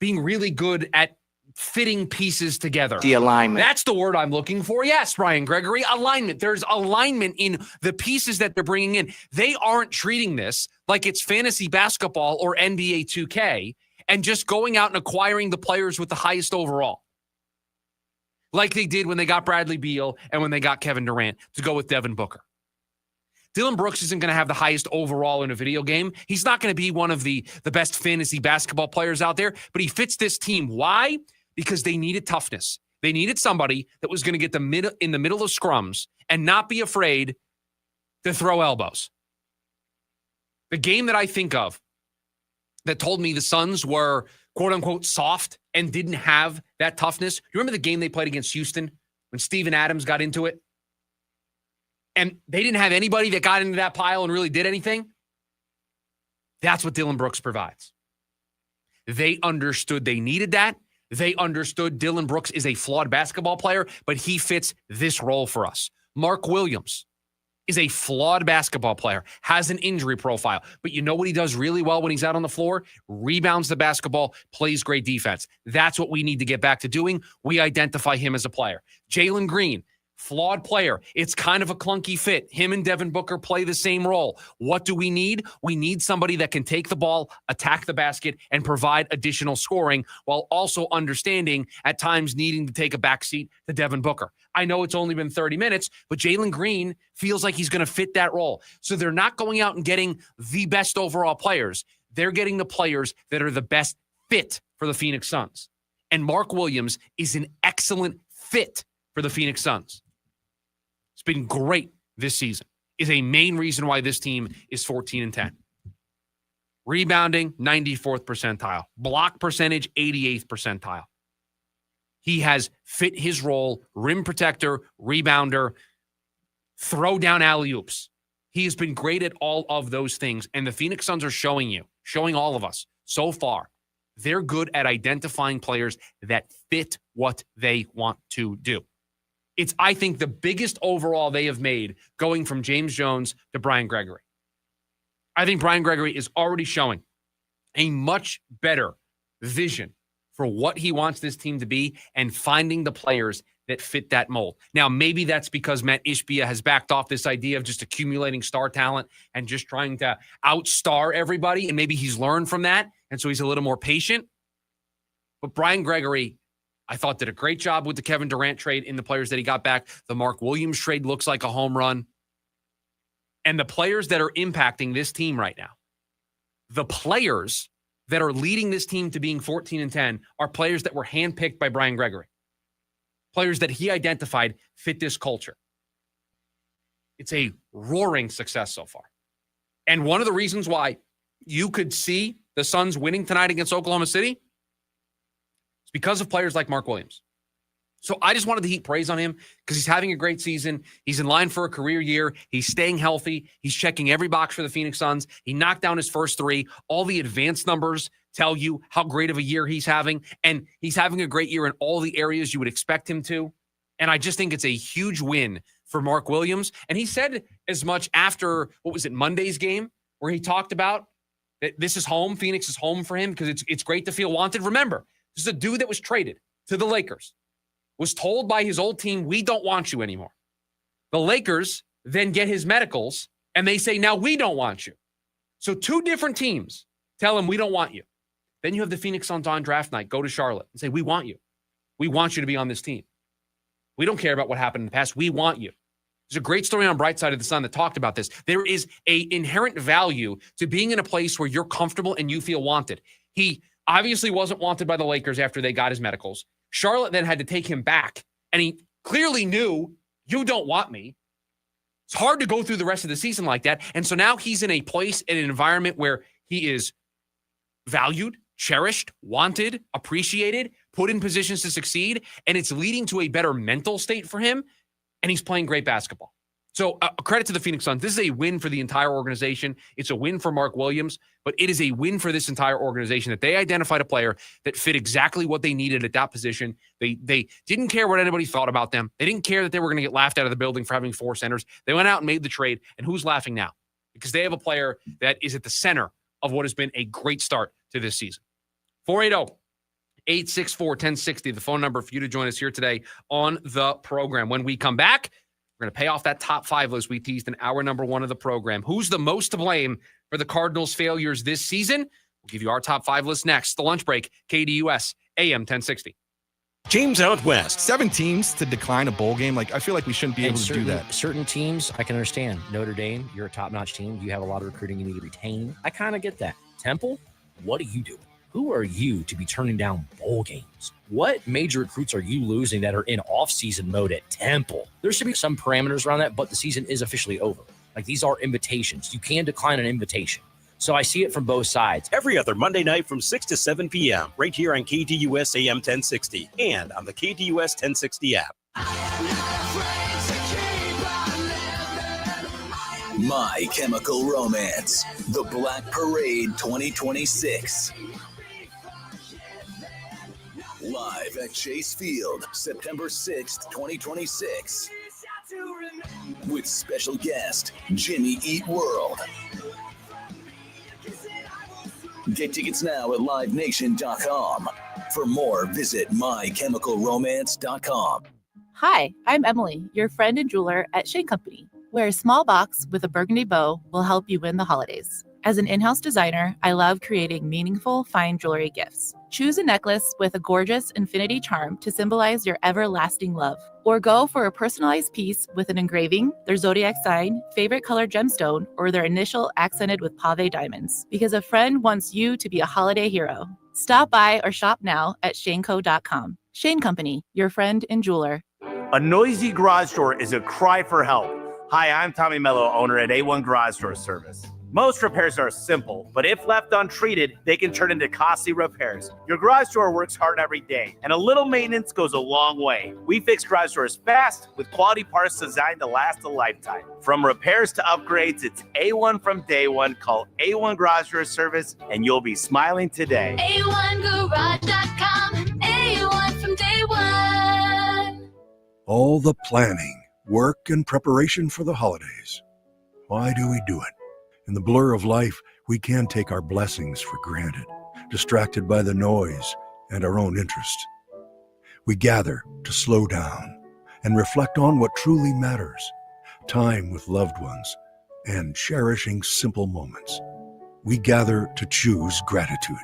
being really good at fitting pieces together. The alignment. That's the word I'm looking for. Yes, Brian Gregory, alignment. There's alignment in the pieces that they're bringing in. They aren't treating this like it's fantasy basketball or NBA 2K and just going out and acquiring the players with the highest overall, like they did when they got Bradley Beal and when they got Kevin Durant to go with Devin Booker. Dillon Brooks isn't going to have the highest overall in a video game. He's not going to be one of the best fantasy basketball players out there, but he fits this team. Why? Because they needed toughness. They needed somebody that was going to get in the middle of scrums and not be afraid to throw elbows. The game that I think of that told me the Suns were, quote unquote, soft and didn't have that toughness. You remember the game they played against Houston when Steven Adams got into it? And they didn't have anybody that got into that pile and really did anything? That's what Dillon Brooks provides. They understood they needed that. They understood Dillon Brooks is a flawed basketball player, but he fits this role for us. Mark Williams is a flawed basketball player, has an injury profile, but you know what he does really well when he's out on the floor? Rebounds the basketball, plays great defense. That's what we need to get back to doing. We identify him as a player. Jalen Green, flawed player. It's kind of a clunky fit. Him and Devin Booker play the same role. What do we need? We need somebody that can take the ball, attack the basket, and provide additional scoring while also understanding at times needing to take a backseat to Devin Booker. I know it's only been 30 minutes, but Jalen Green feels like he's going to fit that role. So they're not going out and getting the best overall players. They're getting the players that are the best fit for the Phoenix Suns. And Mark Williams is an excellent fit for the Phoenix Suns. It's been great this season. Is a main reason why this team is 14-10. Rebounding, 94th percentile. Block percentage, 88th percentile. He has fit his role, rim protector, rebounder, throw down alley-oops. He has been great at all of those things, and the Phoenix Suns are showing all of us so far, they're good at identifying players that fit what they want to do. It's, I think, the biggest overall they have made going from James Jones to Brian Gregory. I think Brian Gregory is already showing a much better vision for what he wants this team to be and finding the players that fit that mold. Now, maybe that's because Matt Ishbia has backed off this idea of just accumulating star talent and just trying to outstar everybody, and maybe he's learned from that, and so he's a little more patient. But Brian Gregory, I thought, did a great job with the Kevin Durant trade in the players that he got back. The Mark Williams trade looks like a home run. And the players that are impacting this team right now, the players that are leading this team to being 14-10 are players that were handpicked by Brian Gregory. Players that he identified fit this culture. It's a roaring success so far. And one of the reasons why you could see the Suns winning tonight against Oklahoma City is because of players like Mark Williams. So I just wanted to heap praise on him because he's having a great season. He's in line for a career year. He's staying healthy. He's checking every box for the Phoenix Suns. He knocked down his first three. All the advanced numbers tell you how great of a year he's having. And he's having a great year in all the areas you would expect him to. And I just think it's a huge win for Mark Williams. And he said as much after, Monday's game, where he talked about that this is home. Phoenix is home for him because it's great to feel wanted. Remember, this is a dude that was traded to the Lakers, was told by his old team, we don't want you anymore. The Lakers then get his medicals, and they say, now we don't want you. So two different teams tell him, we don't want you. Then you have the Phoenix Suns on draft night, go to Charlotte and say, we want you. We want you to be on this team. We don't care about what happened in the past. We want you. There's a great story on Bright Side of the Sun that talked about this. There is an inherent value to being in a place where you're comfortable and you feel wanted. He obviously wasn't wanted by the Lakers after they got his medicals. Charlotte then had to take him back, and he clearly knew, you don't want me. It's hard to go through the rest of the season like that. And so now he's in a place, in an environment where he is valued, cherished, wanted, appreciated, put in positions to succeed, and it's leading to a better mental state for him, and he's playing great basketball. So credit to the Phoenix Suns. This is a win for the entire organization. It's a win for Mark Williams, but it is a win for this entire organization that they identified a player that fit exactly what they needed at that position. They didn't care what anybody thought about them. They didn't care that they were going to get laughed out of the building for having 4 centers. They went out and made the trade, and who's laughing now? Because they have a player that is at the center of what has been a great start to this season. 480-864-1060, the phone number for you to join us here today on the program. When we come back, we're going to pay off that top 5 list we teased in hour number 1 of the program. Who's the most to blame for the Cardinals' failures this season? We'll give you our top 5 list next. The Lunch Break, KDUS, AM 1060. James out west. 7 teams to decline a bowl game. I feel like we shouldn't be able to do that. Certain teams, I can understand. Notre Dame, you're a top-notch team. You have a lot of recruiting you need to retain. I kind of get that. Temple, what are you doing? Who are you to be turning down bowl games? What major recruits are you losing that are in off-season mode at Temple? There should be some parameters around that, but the season is officially over. These are invitations. You can decline an invitation. So I see it from both sides. Every other Monday night from 6 to 7 p.m. right here on KDUS AM 1060 and on the KDUS 1060 app. My Chemical Romance, the Black Parade 2026. Live at Chase Field, September 6th, 2026. With special guest, Jimmy Eat World. Get tickets now at livenation.com. For more, visit mychemicalromance.com. Hi, I'm Emily, your friend and jeweler at Shane Company, where a small box with a burgundy bow will help you win the holidays. As an in-house designer, I love creating meaningful, fine jewelry gifts. Choose a necklace with a gorgeous infinity charm to symbolize your everlasting love. Or go for a personalized piece with an engraving, their zodiac sign, favorite color gemstone, or their initial accented with pave diamonds. Because a friend wants you to be a holiday hero. Stop by or shop now at shaneco.com. Shane Company, your friend and jeweler. A noisy garage door is a cry for help. Hi, I'm Tommy Mello, owner at A1 Garage Door Service. Most repairs are simple, but if left untreated, they can turn into costly repairs. Your garage door works hard every day, and a little maintenance goes a long way. We fix garage doors fast with quality parts designed to last a lifetime. From repairs to upgrades, it's A1 from day one. Call A1 Garage Door Service, and you'll be smiling today. A1Garage.com, A1 from day one. All the planning, work, and preparation for the holidays. Why do we do it? In the blur of life, we can take our blessings for granted, distracted by the noise and our own interests. We gather to slow down and reflect on what truly matters, time with loved ones and cherishing simple moments. We gather to choose gratitude.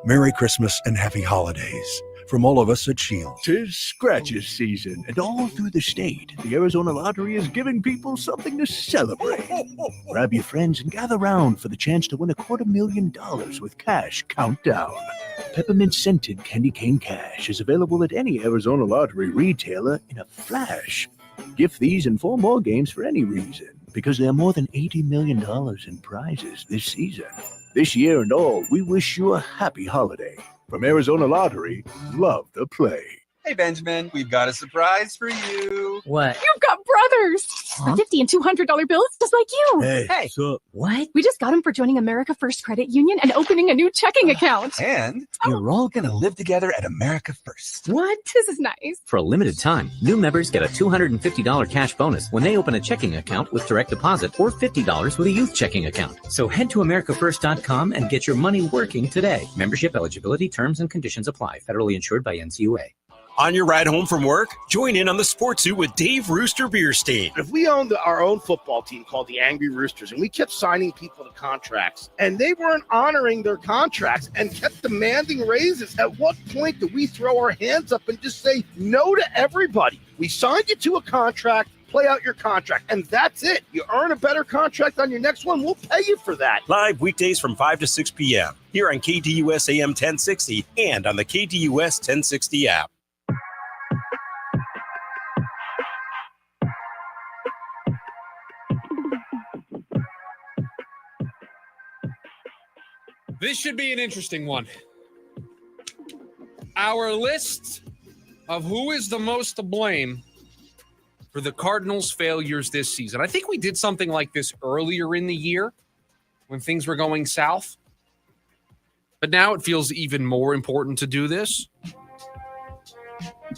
Merry Christmas and happy holidays from all of us at Shield. 'Tis scratches season, and all through the state, the Arizona Lottery is giving people something to celebrate. Grab your friends and gather round for the chance to win $250,000 with cash countdown. Peppermint scented candy cane cash is available at any Arizona Lottery retailer in a flash. Gift these and 4 more games for any reason, because there are more than $80 million in prizes this season. This year and all, we wish you a happy holiday. From Arizona Lottery, love the play. Hey, Benjamin, we've got a surprise for you. What? You've got brothers. Huh? $50 and $200 bills just like you. Hey. What's up? What? We just got them for joining America First Credit Union and opening a new checking account. And you're all going to live together at America First. What? This is nice. For a limited time, new members get a $250 cash bonus when they open a checking account with direct deposit or $50 with a youth checking account. So head to AmericaFirst.com and get your money working today. Membership eligibility, terms, and conditions apply. Federally insured by NCUA. On your ride home from work, join in on the Sports Zoo with Dave Rooster Bierstein. If we owned our own football team called the Angry Roosters and we kept signing people to contracts and they weren't honoring their contracts and kept demanding raises, at what point do we throw our hands up and just say no to everybody? We signed you to a contract, play out your contract, and that's it. You earn a better contract on your next one, we'll pay you for that. Live weekdays from 5 to 6 p.m. here on KDUS AM 1060 and on the KDUS 1060 app. This should be an interesting one. Our list of who is the most to blame for the Cardinals' failures this season. I think we did something like this earlier in the year when things were going south. But now it feels even more important to do this.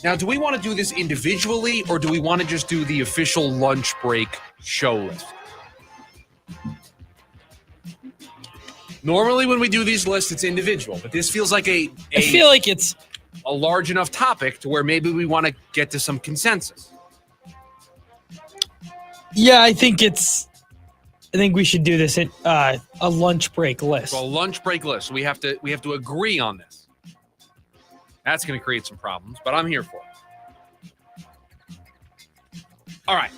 Now, do we want to do this individually or do we want to just do the official lunch break show list? Normally, when we do these lists, it's individual, but this feels like I feel like it's a large enough topic to where maybe we want to get to some consensus. Yeah, I think we should do this at a lunch break list. So a lunch break list. We have to agree on this. That's going to create some problems, but I'm here for it. All right.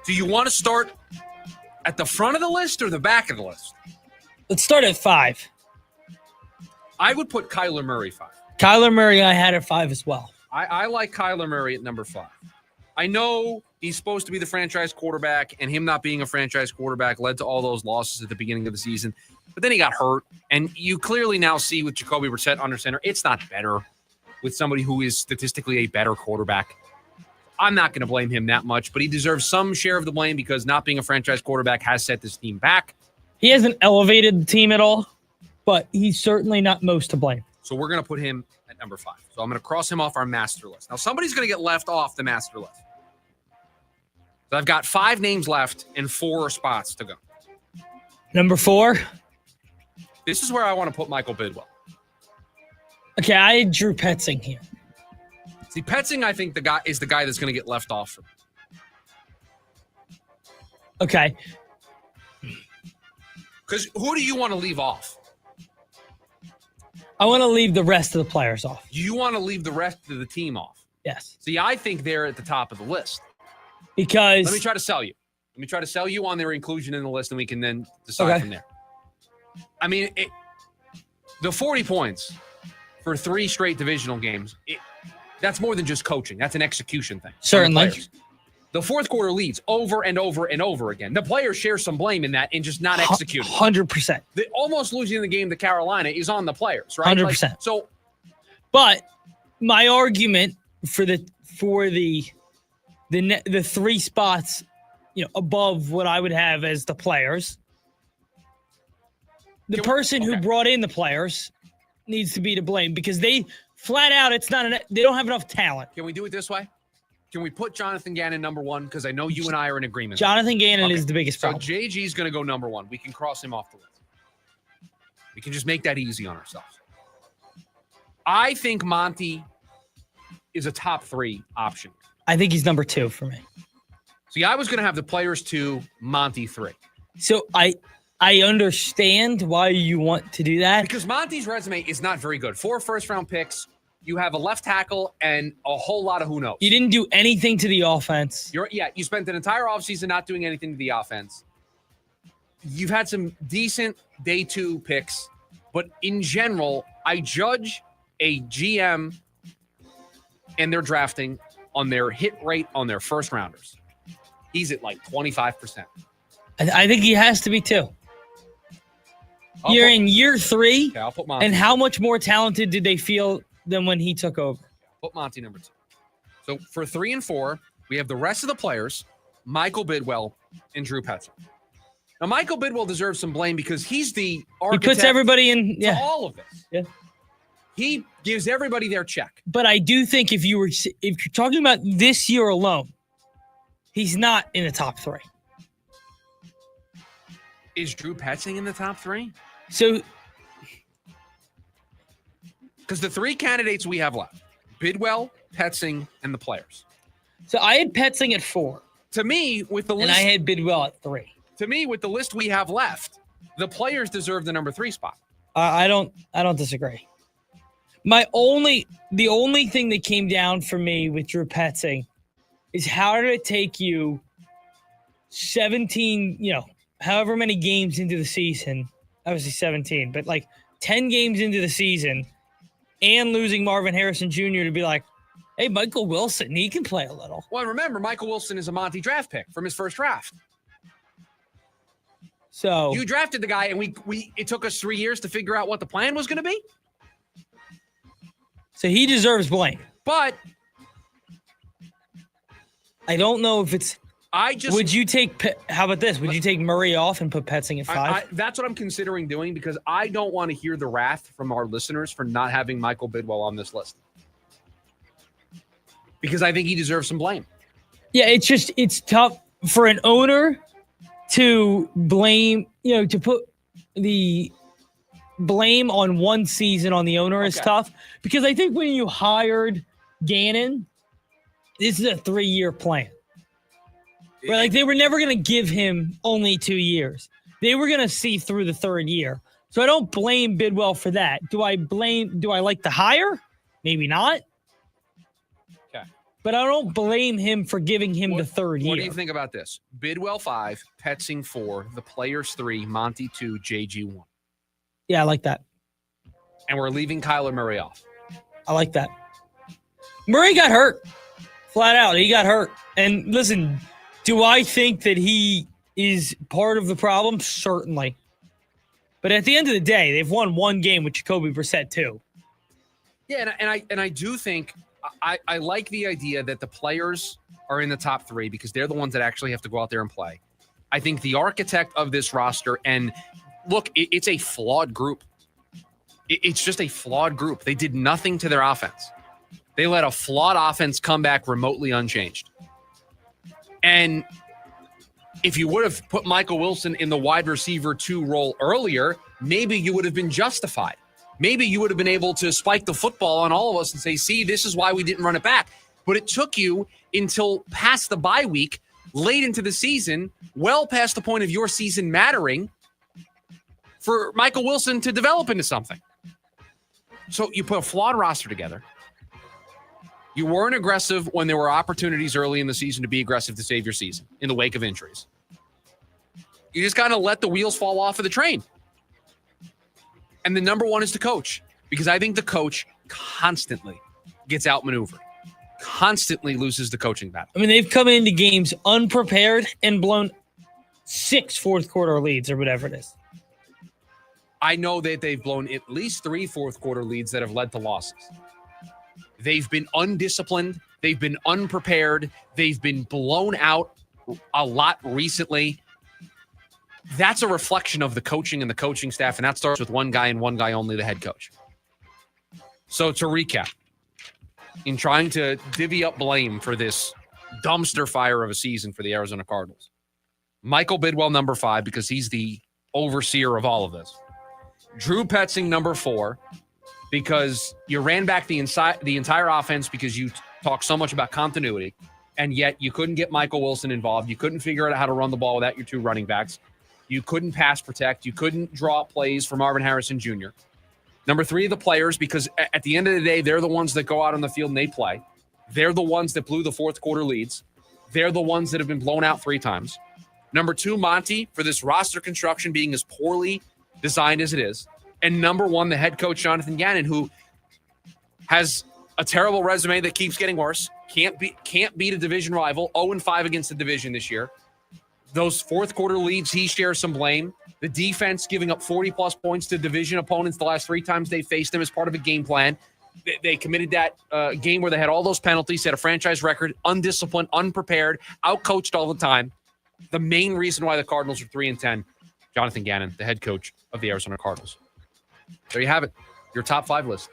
Do you want to start at the front of the list or the back of the list? Let's start at 5. I would put Kyler Murray 5. Kyler Murray, I had at 5 as well. I like Kyler Murray at number 5. I know he's supposed to be the franchise quarterback, and him not being a franchise quarterback led to all those losses at the beginning of the season. But then he got hurt, and you clearly now see with Jacoby Brissett under center, it's not better with somebody who is statistically a better quarterback. I'm not going to blame him that much, but he deserves some share of the blame because not being a franchise quarterback has set this team back. He hasn't elevated the team at all, but he's certainly not most to blame. So we're going to put him at number 5. So I'm going to cross him off our master list. Now, somebody's going to get left off the master list. So I've got 5 names left and 4 spots to go. Number 4. This is where I want to put Michael Bidwell. Okay, I drew Petzing here. See, Petzing, I think the guy that's going to get left off for me. Okay. Because who do you want to leave off? I want to leave the rest of the players off. You want to leave the rest of the team off? Yes. See, I think they're at the top of the list. Because let me try to sell you. Let me try to sell you on their inclusion in the list, and we can then decide from there. I mean, the 40 points for 3 straight divisional games, that's more than just coaching. That's an execution thing. Certainly. The fourth quarter leads over and over and over again. The players share some blame in that and just not executing. 100%. Almost losing the game to Carolina is on the players, right? 100%. But my argument for the 3 spots, above what I would have as the players, the person who brought in the players needs to be to blame because they flat out they don't have enough talent. Can we do it this way? Can we put Jonathan Gannon number 1? Because I know you and I are in agreement. Jonathan Gannon is the biggest problem. So JG's going to go number 1. We can cross him off the list. We can just make that easy on ourselves. I think Monty is a top 3 option. I think he's number 2 for me. See, I was going to have the players 2, Monty 3. So I understand why you want to do that. Because Monty's resume is not very good. 4 first-round picks, You have a left tackle and a whole lot of who knows. You didn't do anything to the offense. You spent an entire offseason not doing anything to the offense. You've had some decent day 2 picks, but in general, I judge a GM and their drafting on their hit rate on their first rounders. He's at like 25%. I think he has to be too. You're in year 3, Okay, I'll put Monty. and how much more talented did they feel than when he took over? Put Monty number 2. So for 3 and 4, we have the rest of the players, Michael Bidwell and Drew Petzing. Now, Michael Bidwell deserves some blame because he's the architect. He puts everybody in to all of this. Yeah. He gives everybody their check. But I do think if you're talking about this year alone, he's not in the top 3. Is Drew Petzing in the top 3? So, because the 3 candidates we have left, Bidwell, Petzing, and the players. So I had Petzing at 4. To me, with the list, and I had Bidwell at 3. To me, with the list we have left, the players deserve the number 3 spot. I don't disagree. The only thing that came down for me with Drew Petzing is how did it take you 17, however many games into the season, obviously 17, but like 10 games into the season and losing Marvin Harrison Jr. to be like, hey, Michael Wilson, he can play a little. Well, remember, Michael Wilson is a Monty draft pick from his first draft. So you drafted the guy, and it took us 3 years to figure out what the plan was going to be. So he deserves blame. But I don't know if it's. Would you take? How about this? Would you take Murray off and put Petzing at 5? That's what I'm considering doing because I don't want to hear the wrath from our listeners for not having Michael Bidwell on this list. Because I think he deserves some blame. Yeah, it's tough for an owner to blame, to put the blame on one season on the owner is tough. Because I think when you hired Gannon, this is a 3-year plan. Where, like, they were never going to give him only 2 years. They were going to see through the 3rd year. So I don't blame Bidwell for that. Do I like the hire? Maybe not. Okay. But I don't blame him for giving him the 3rd year. What do you think about this? Bidwell 5, Petzing 4, the players 3, Monty 2, JG 1. Yeah, I like that. And we're leaving Kyler Murray off. I like that. Murray got hurt. Flat out, he got hurt. And listen, do I think that he is part of the problem? Certainly. But at the end of the day, they've won 1 game with Jacoby Brissett too. Yeah, and I do think I like the idea that the players are in the top 3 because they're the ones that actually have to go out there and play. I think the architect of this roster, and look, it's a flawed group. It's just a flawed group. They did nothing to their offense. They let a flawed offense come back remotely unchanged. And if you would have put Michael Wilson in the wide receiver 2 role earlier, maybe you would have been justified. Maybe you would have been able to spike the football on all of us and say, see, this is why we didn't run it back. But it took you until past the bye week, late into the season, well past the point of your season mattering, for Michael Wilson to develop into something. So you put a flawed roster together. You weren't aggressive when there were opportunities early in the season to be aggressive to save your season in the wake of injuries. You just kind of let the wheels fall off of the train. And the number 1 is the coach, because I think the coach constantly gets outmaneuvered, constantly loses the coaching battle. I mean, they've come into games unprepared and blown 6 fourth-quarter leads or whatever it is. I know that they've blown at least 3 fourth-quarter leads that have led to losses. They've been undisciplined. They've been unprepared. They've been blown out a lot recently. That's a reflection of the coaching and the coaching staff, and that starts with one guy and one guy only, the head coach. So to recap, in trying to divvy up blame for this dumpster fire of a season for the Arizona Cardinals, Michael Bidwell, number 5, because he's the overseer of all of this. Drew Petzing, number 4, because you ran back the entire offense because you talk so much about continuity, and yet you couldn't get Michael Wilson involved. You couldn't figure out how to run the ball without your 2 running backs. You couldn't pass protect. You couldn't draw plays for Marvin Harrison Jr. Number 3, the players, because at the end of the day, they're the ones that go out on the field and they play. They're the ones that blew the fourth quarter leads. They're the ones that have been blown out 3 times. Number 2, Monty, for this roster construction being as poorly designed as it is. And number 1, the head coach, Jonathan Gannon, who has a terrible resume that keeps getting worse. Can't beat a division rival. 0-5 against the division this year. Those fourth quarter leads, he shares some blame. The defense giving up 40-plus points to division opponents the last 3 times they faced them as part of a game plan. They committed that game where they had all those penalties, had a franchise record, undisciplined, unprepared, outcoached all the time. The main reason why the Cardinals are 3-10, Jonathan Gannon, the head coach of the Arizona Cardinals. There you have it. Your top 5 list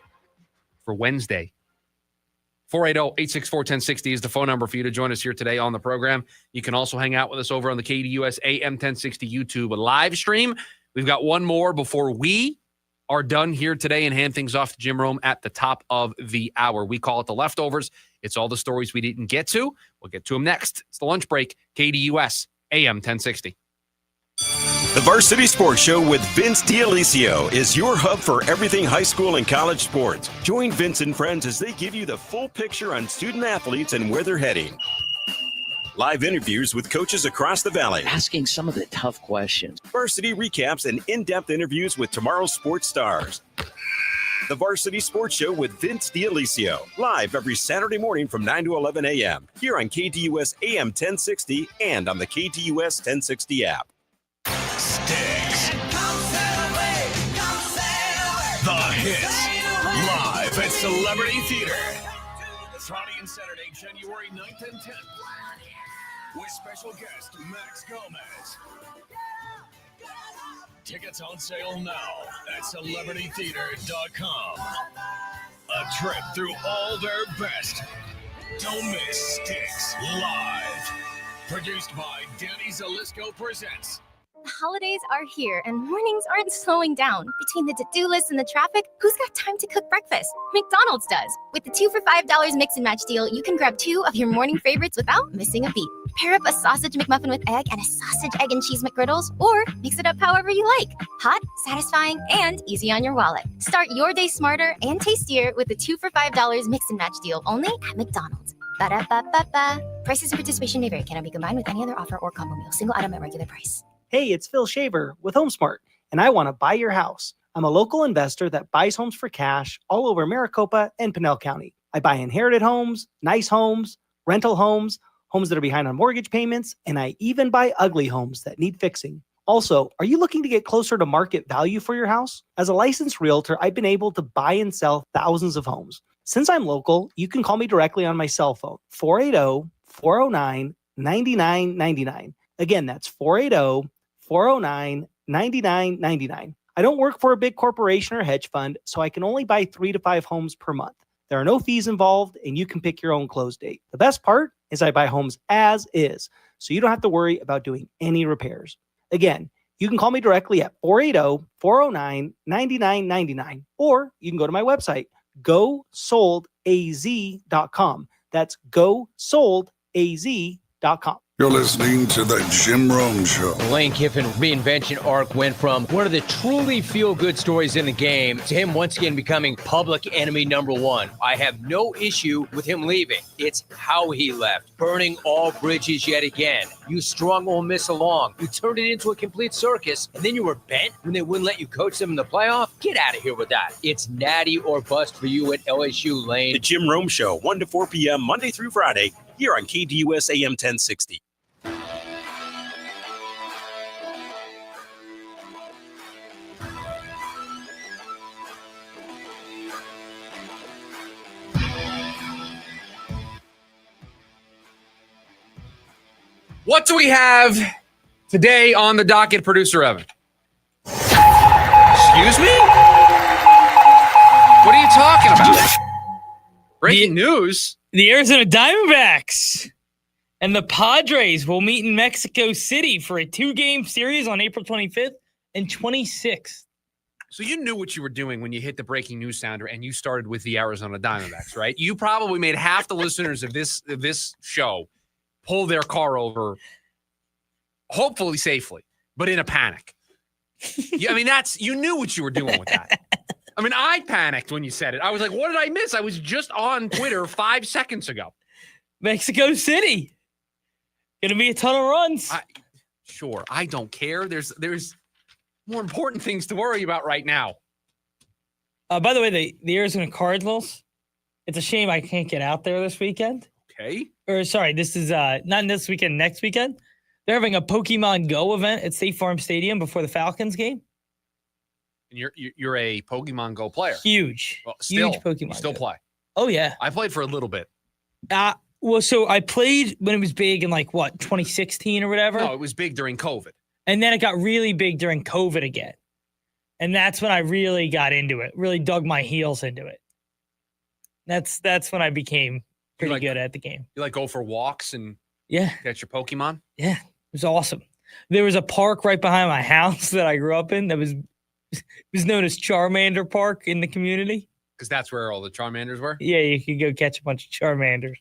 for Wednesday. 480-864-1060 is the phone number for you to join us here today on the program. You can also hang out with us over on the KDUS AM 1060 YouTube live stream. We've got one more before we are done here today and hand things off to Jim Rome at the top of the hour. We call it the leftovers. It's all the stories we didn't get to. We'll get to them next. It's the lunch break, KDUS AM 1060. The Varsity Sports Show with Vince D'Alessio is your hub for everything high school and college sports. Join Vince and friends as they give you the full picture on student athletes and where they're heading. Live interviews with coaches across the valley. Asking some of the tough questions. Varsity recaps and in-depth interviews with tomorrow's sports stars. The Varsity Sports Show with Vince D'Alessio. Live every Saturday morning from 9 to 11 a.m. Here on KDUS AM 1060 and on the KDUS 1060 app. Sticks. The Hits. Live at Celebrity Theater. Friday and Saturday, January 9th and 10th. With special guest Max Gomez. Tickets on sale now at celebritytheater.com. A trip through all their best. Don't miss Sticks Live. Produced by Danny Zalisco Presents. The holidays are here and mornings aren't slowing down. Between the to-do list and the traffic, who's got time to cook breakfast? McDonald's does. With the 2 for $5 mix and match deal, you can grab 2 of your morning favorites without missing a beat. Pair up a sausage McMuffin with egg and a sausage, egg, and cheese McGriddles, or mix it up however you like. Hot, satisfying, and easy on your wallet. Start your day smarter and tastier with the 2 for $5 mix and match deal only at McDonald's. Ba-da-ba-ba-ba. Prices and participation may vary. Cannot be combined with any other offer or combo meal. Single item at regular price. Hey, it's Phil Shaver with HomeSmart, and I want to buy your house. I'm a local investor that buys homes for cash all over Maricopa and Pinell County. I buy inherited homes, nice homes, rental homes, homes that are behind on mortgage payments, and I even buy ugly homes that need fixing. Also, are you looking to get closer to market value for your house? As a licensed realtor, I've been able to buy and sell thousands of homes. Since I'm local, you can call me directly on my cell phone, 480-409-9999. Again, that's 480-409-9999. I don't work for a big corporation or hedge fund, so I can only buy 3 to 5 homes per month. There are no fees involved, and you can pick your own close date. The best part is I buy homes as is, so you don't have to worry about doing any repairs. Again, you can call me directly at 480-409-9999, or you can go to my website, gosoldaz.com. That's gosoldaz.com. You're listening to The Jim Rome Show. Lane Kiffin reinvention arc went from one of the truly feel-good stories in the game to him once again becoming public enemy number 1. I have no issue with him leaving. It's how he left, burning all bridges yet again. You strung Ole Miss along. You turned it into a complete circus, and then you were bent when they wouldn't let you coach them in the playoff? Get out of here with that. It's natty or bust for you at LSU, Lane. The Jim Rome Show, 1 to 4 p.m. Monday through Friday, here on KDUS AM 1060. What do we have today on the docket, producer Evan? Excuse me? What are you talking about? Breaking news. The Arizona Diamondbacks and the Padres will meet in Mexico City for a 2-game series on April 25th and 26th. So you knew what you were doing when you hit the breaking news sounder and you started with the Arizona Diamondbacks, right? You probably made half the listeners of this show pull their car over, hopefully safely, but in a panic. I mean, you knew what you were doing with that. I mean, I panicked when you said it. I was like, what did I miss? I was just on Twitter 5 seconds ago. Mexico City. Gonna be a ton of runs. Sure, I don't care. There's more important things to worry about right now. By the way, the Arizona Cardinals, it's a shame I can't get out there this weekend. Okay. Or sorry, this is not this weekend, next weekend. They're having a Pokemon Go event at State Farm Stadium before the Falcons game. And you're a Pokemon Go player. Huge. Well, still, huge Pokemon you still Go. play. Oh, yeah. I played for a little bit. Well, so I played when it was big in 2016 or whatever. No, it was big during COVID. And then it got really big during COVID again. And that's when I really got into it, really dug my heels into it. That's when I became pretty good at the game. You go for walks and catch your Pokemon? Yeah, it was awesome. There was a park right behind my house that I grew up in that was known as Charmander Park in the community. Because that's where all the Charmanders were? Yeah, you could go catch a bunch of Charmanders.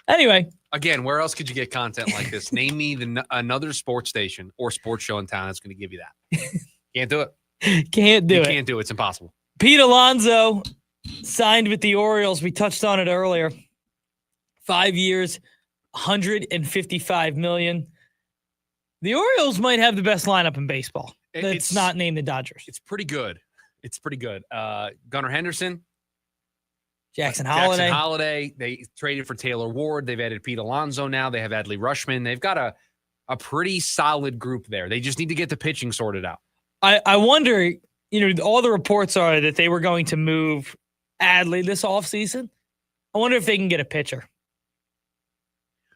Anyway. Again, where else could you get content like this? Name me another sports station or sports show in town that's going to give you that. Can't do it. Can't do it. Can't do it. It's impossible. Pete Alonso signed with the Orioles. We touched on it earlier. 5 years, $155 million. The Orioles might have the best lineup in baseball. Let's not name the Dodgers. It's pretty good. It's pretty good. Gunnar Henderson. Jackson Holiday. They traded for Taylor Ward. They've added Pete Alonso now. They have Adley Rutschman. They've got a pretty solid group there. They just need to get the pitching sorted out. I wonder, all the reports are that they were going to move Adley this offseason. I wonder if they can get a pitcher.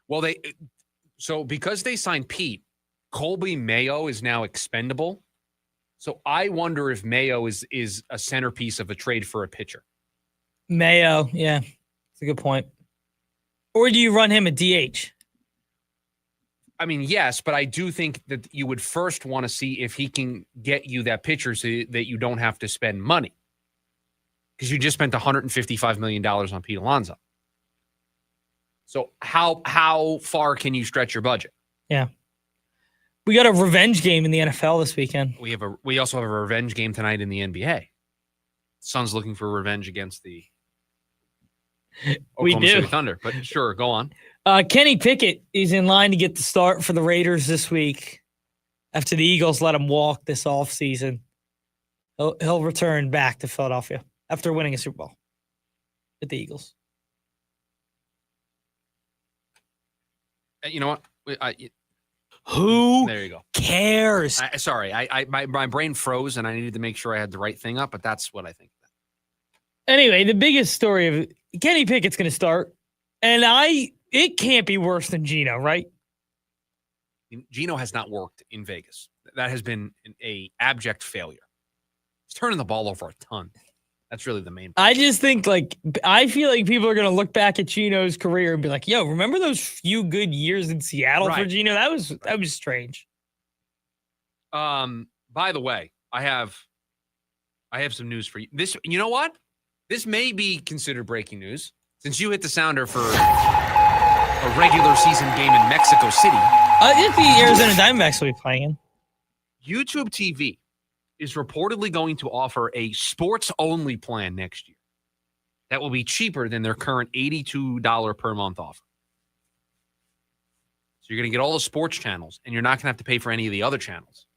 Well, because they signed Pete, Colby Mayo is now expendable. So I wonder if Mayo is a centerpiece of a trade for a pitcher. Mayo, yeah. That's a good point. Or do you run him a DH? I mean, yes, but I do think that you would first want to see if he can get you that pitcher so that you don't have to spend money. Because you just spent $155 million on Pete Alonso. So how far can you stretch your budget? Yeah. We got a revenge game in the NFL this weekend. We also have a revenge game tonight in the NBA. Suns looking for revenge against the Oklahoma City Thunder. But sure, go on. Kenny Pickett is in line to get the start for the Raiders this week after the Eagles let him walk this offseason. He'll return back to Philadelphia after winning a Super Bowl with the Eagles. You know what? Who there you go. cares? Sorry, my brain froze and I needed to make sure I had the right thing up, but that's what I think. Anyway, the biggest story of Kenny Pickett's going to start, and it can't be worse than Geno, right? Geno has not worked in Vegas. That has been a abject failure. He's turning the ball over a ton. That's really the main point. I just think, I feel like people are going to look back at Geno's career and be like, yo, remember those few good years in Seattle for Geno? That was strange. By the way, I have some news for you. You know what? This may be considered breaking news since you hit the sounder for a regular season game in Mexico City. If the Arizona Diamondbacks will be playing in. YouTube TV is reportedly going to offer a sports-only plan next year that will be cheaper than their current $82 per month offer. So you're going to get all the sports channels, and you're not going to have to pay for any of the other channels.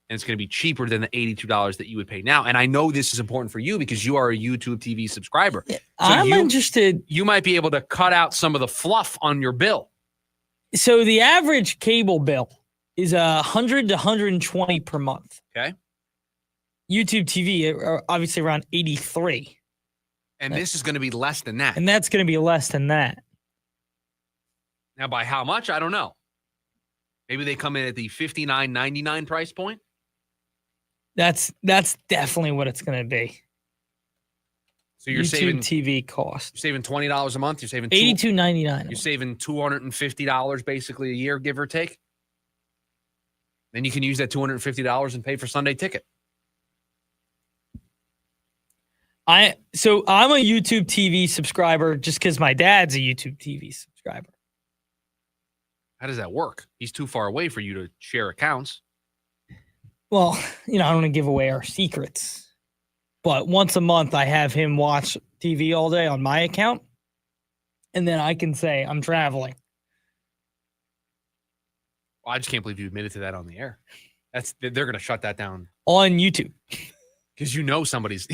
And it's going to be cheaper than the $82 that you would pay now. And I know this is important for you because you are a YouTube TV subscriber. So I'm interested. You might be able to cut out some of the fluff on your bill. So the average cable bill is $100 to $120 per month. Okay. YouTube TV are obviously around 83. And this is going to be less than that. And that's going to be less than that. Now, by how much? I don't know. Maybe they come in at the $59.99 price point. That's definitely what it's going to be. So you're YouTube saving TV cost. You're saving $20 a month. You're saving $82.99. You're saving $250 basically a year, give or take. Then you can use that $250 and pay for Sunday ticket. I'm a YouTube TV subscriber just because my dad's a YouTube TV subscriber. How does that work? He's too far away for you to share accounts. Well, I don't want to give away our secrets. But once a month, I have him watch TV all day on my account. And then I can say I'm traveling. Well, I just can't believe you admitted to that on the air. They're going to shut that down on YouTube because somebody's.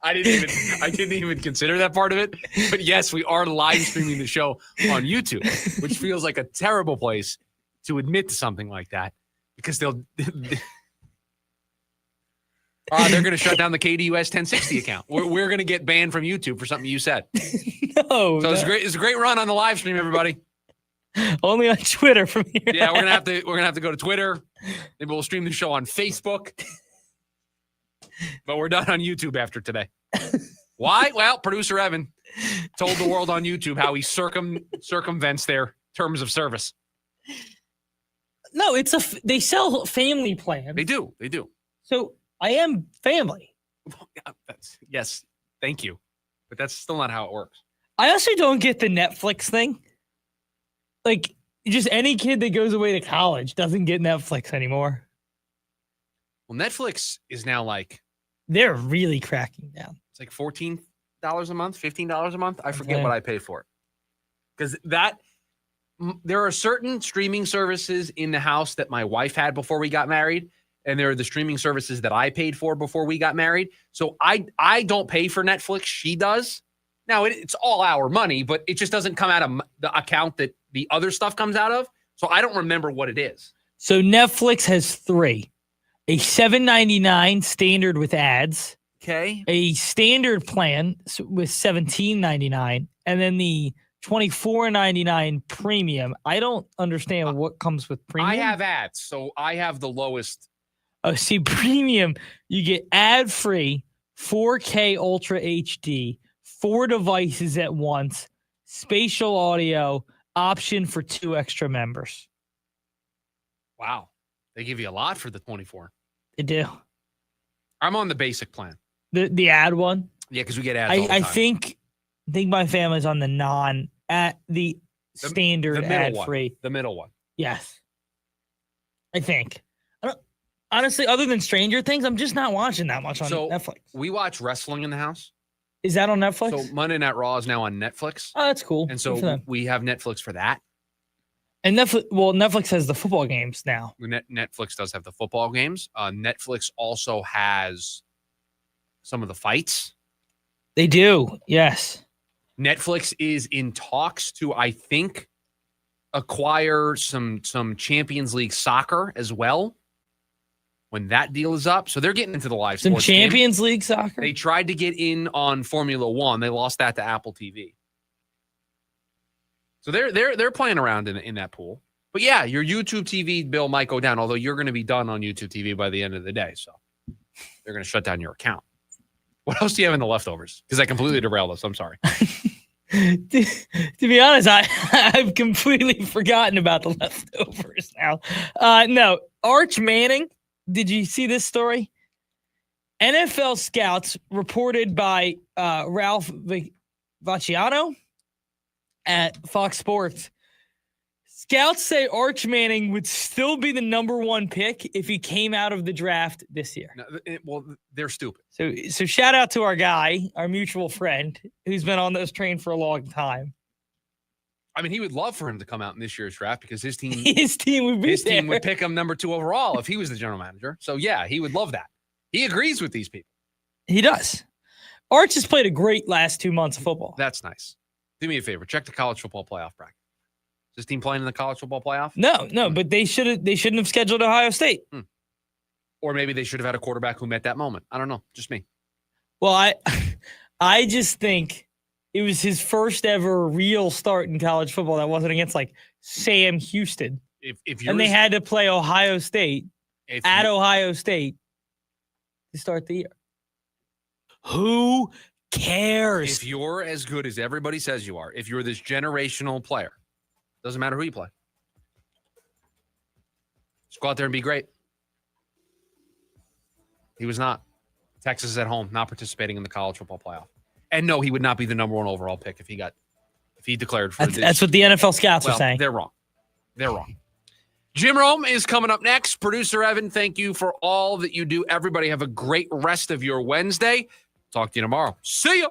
I didn't even consider that part of it. But yes, we are live streaming the show on YouTube, which feels like a terrible place to admit to something like that because they're going to shut down the KDUS 1060 account. We're going to get banned from YouTube for something you said. No, so it's a great run on the live stream, everybody. Only on Twitter from here. Yeah, we're gonna have to go to Twitter. Maybe we'll stream the show on Facebook. But we're done on YouTube after today. Why? Well, producer Evan told the world on YouTube how he circumvents their terms of service. No, they sell family plans. They do. So I am family. Yes, thank you. But that's still not how it works. I also don't get the Netflix thing. Like, just any kid that goes away to college doesn't get Netflix anymore. Well, Netflix is now they're really cracking down. It's like $14 a month, $15 a month. I forget what I pay for it. Because there are certain streaming services in the house that my wife had before we got married. And there are the streaming services that I paid for before we got married. So I don't pay for Netflix. She does. Now, it's all our money, but it just doesn't come out of the account that the other stuff comes out of. So I don't remember what it is. So Netflix has 3. A $7.99 standard with ads. Okay. A standard plan with $17.99. And then the $24.99 premium. I don't understand what comes with premium. I have ads, so I have the lowest. Oh, see, premium, you get ad-free, 4K Ultra HD, 4 devices at once, spatial audio, option for 2 extra members. Wow. They give you a lot for the 24. They do. I'm on the basic plan. The ad one? Yeah, because we get ads all the time. I think my family's on the standard ad-free. The middle one. Yes. I think. Honestly, other than Stranger Things, I'm just not watching that much on Netflix. We watch wrestling in the house. Is that on Netflix? So Monday Night Raw is now on Netflix. Oh, that's cool. And so we have Netflix for that. And Netflix has the football games now. Netflix does have the football games. Netflix also has some of the fights. They do, yes. Netflix is in talks to, I think, acquire some Champions League soccer as well when that deal is up. So they're getting into the live sports. Some Champions League soccer? They tried to get in on Formula One. They lost that to Apple TV. So they're playing around in that pool. But yeah, your YouTube TV bill might go down, although you're going to be done on YouTube TV by the end of the day. So they're going to shut down your account. What else do you have in the leftovers? Because I completely derailed us. I'm sorry. To be honest, I've completely forgotten about the leftovers now. No, Arch Manning. Did you see this story? NFL scouts reported by Ralph Vacciano at Fox Sports. Scouts say Arch Manning would still be the number 1 pick if he came out of the draft this year. No, well, they're stupid. So shout out to our guy, our mutual friend, who's been on this train for a long time. I mean, he would love for him to come out in this year's draft because his team would pick him number 2 overall if he was the general manager. So yeah, he would love that. He agrees with these people. He does. Arch has played a great last 2 months of football. That's nice. Do me a favor. Check the college football playoff bracket. Is this team playing in the college football playoff? No, but they shouldn't have scheduled Ohio State. Or maybe they should have had a quarterback who met that moment. I don't know. Just me. Well, I just think it was his first ever real start in college football that wasn't against Sam Houston. And they had to play Ohio State at Ohio State to start the year. Who cares? If you're as good as everybody says you are, if you're this generational player, doesn't matter who you play. Just go out there and be great. He was not. Texas is at home, not participating in the college football playoff. And no, he would not be the number 1 overall pick if he declared for That's what the NFL scouts are saying. They're wrong. They're wrong. Jim Rome is coming up next. Producer Evan, thank you for all that you do. Everybody have a great rest of your Wednesday. Talk to you tomorrow. See ya.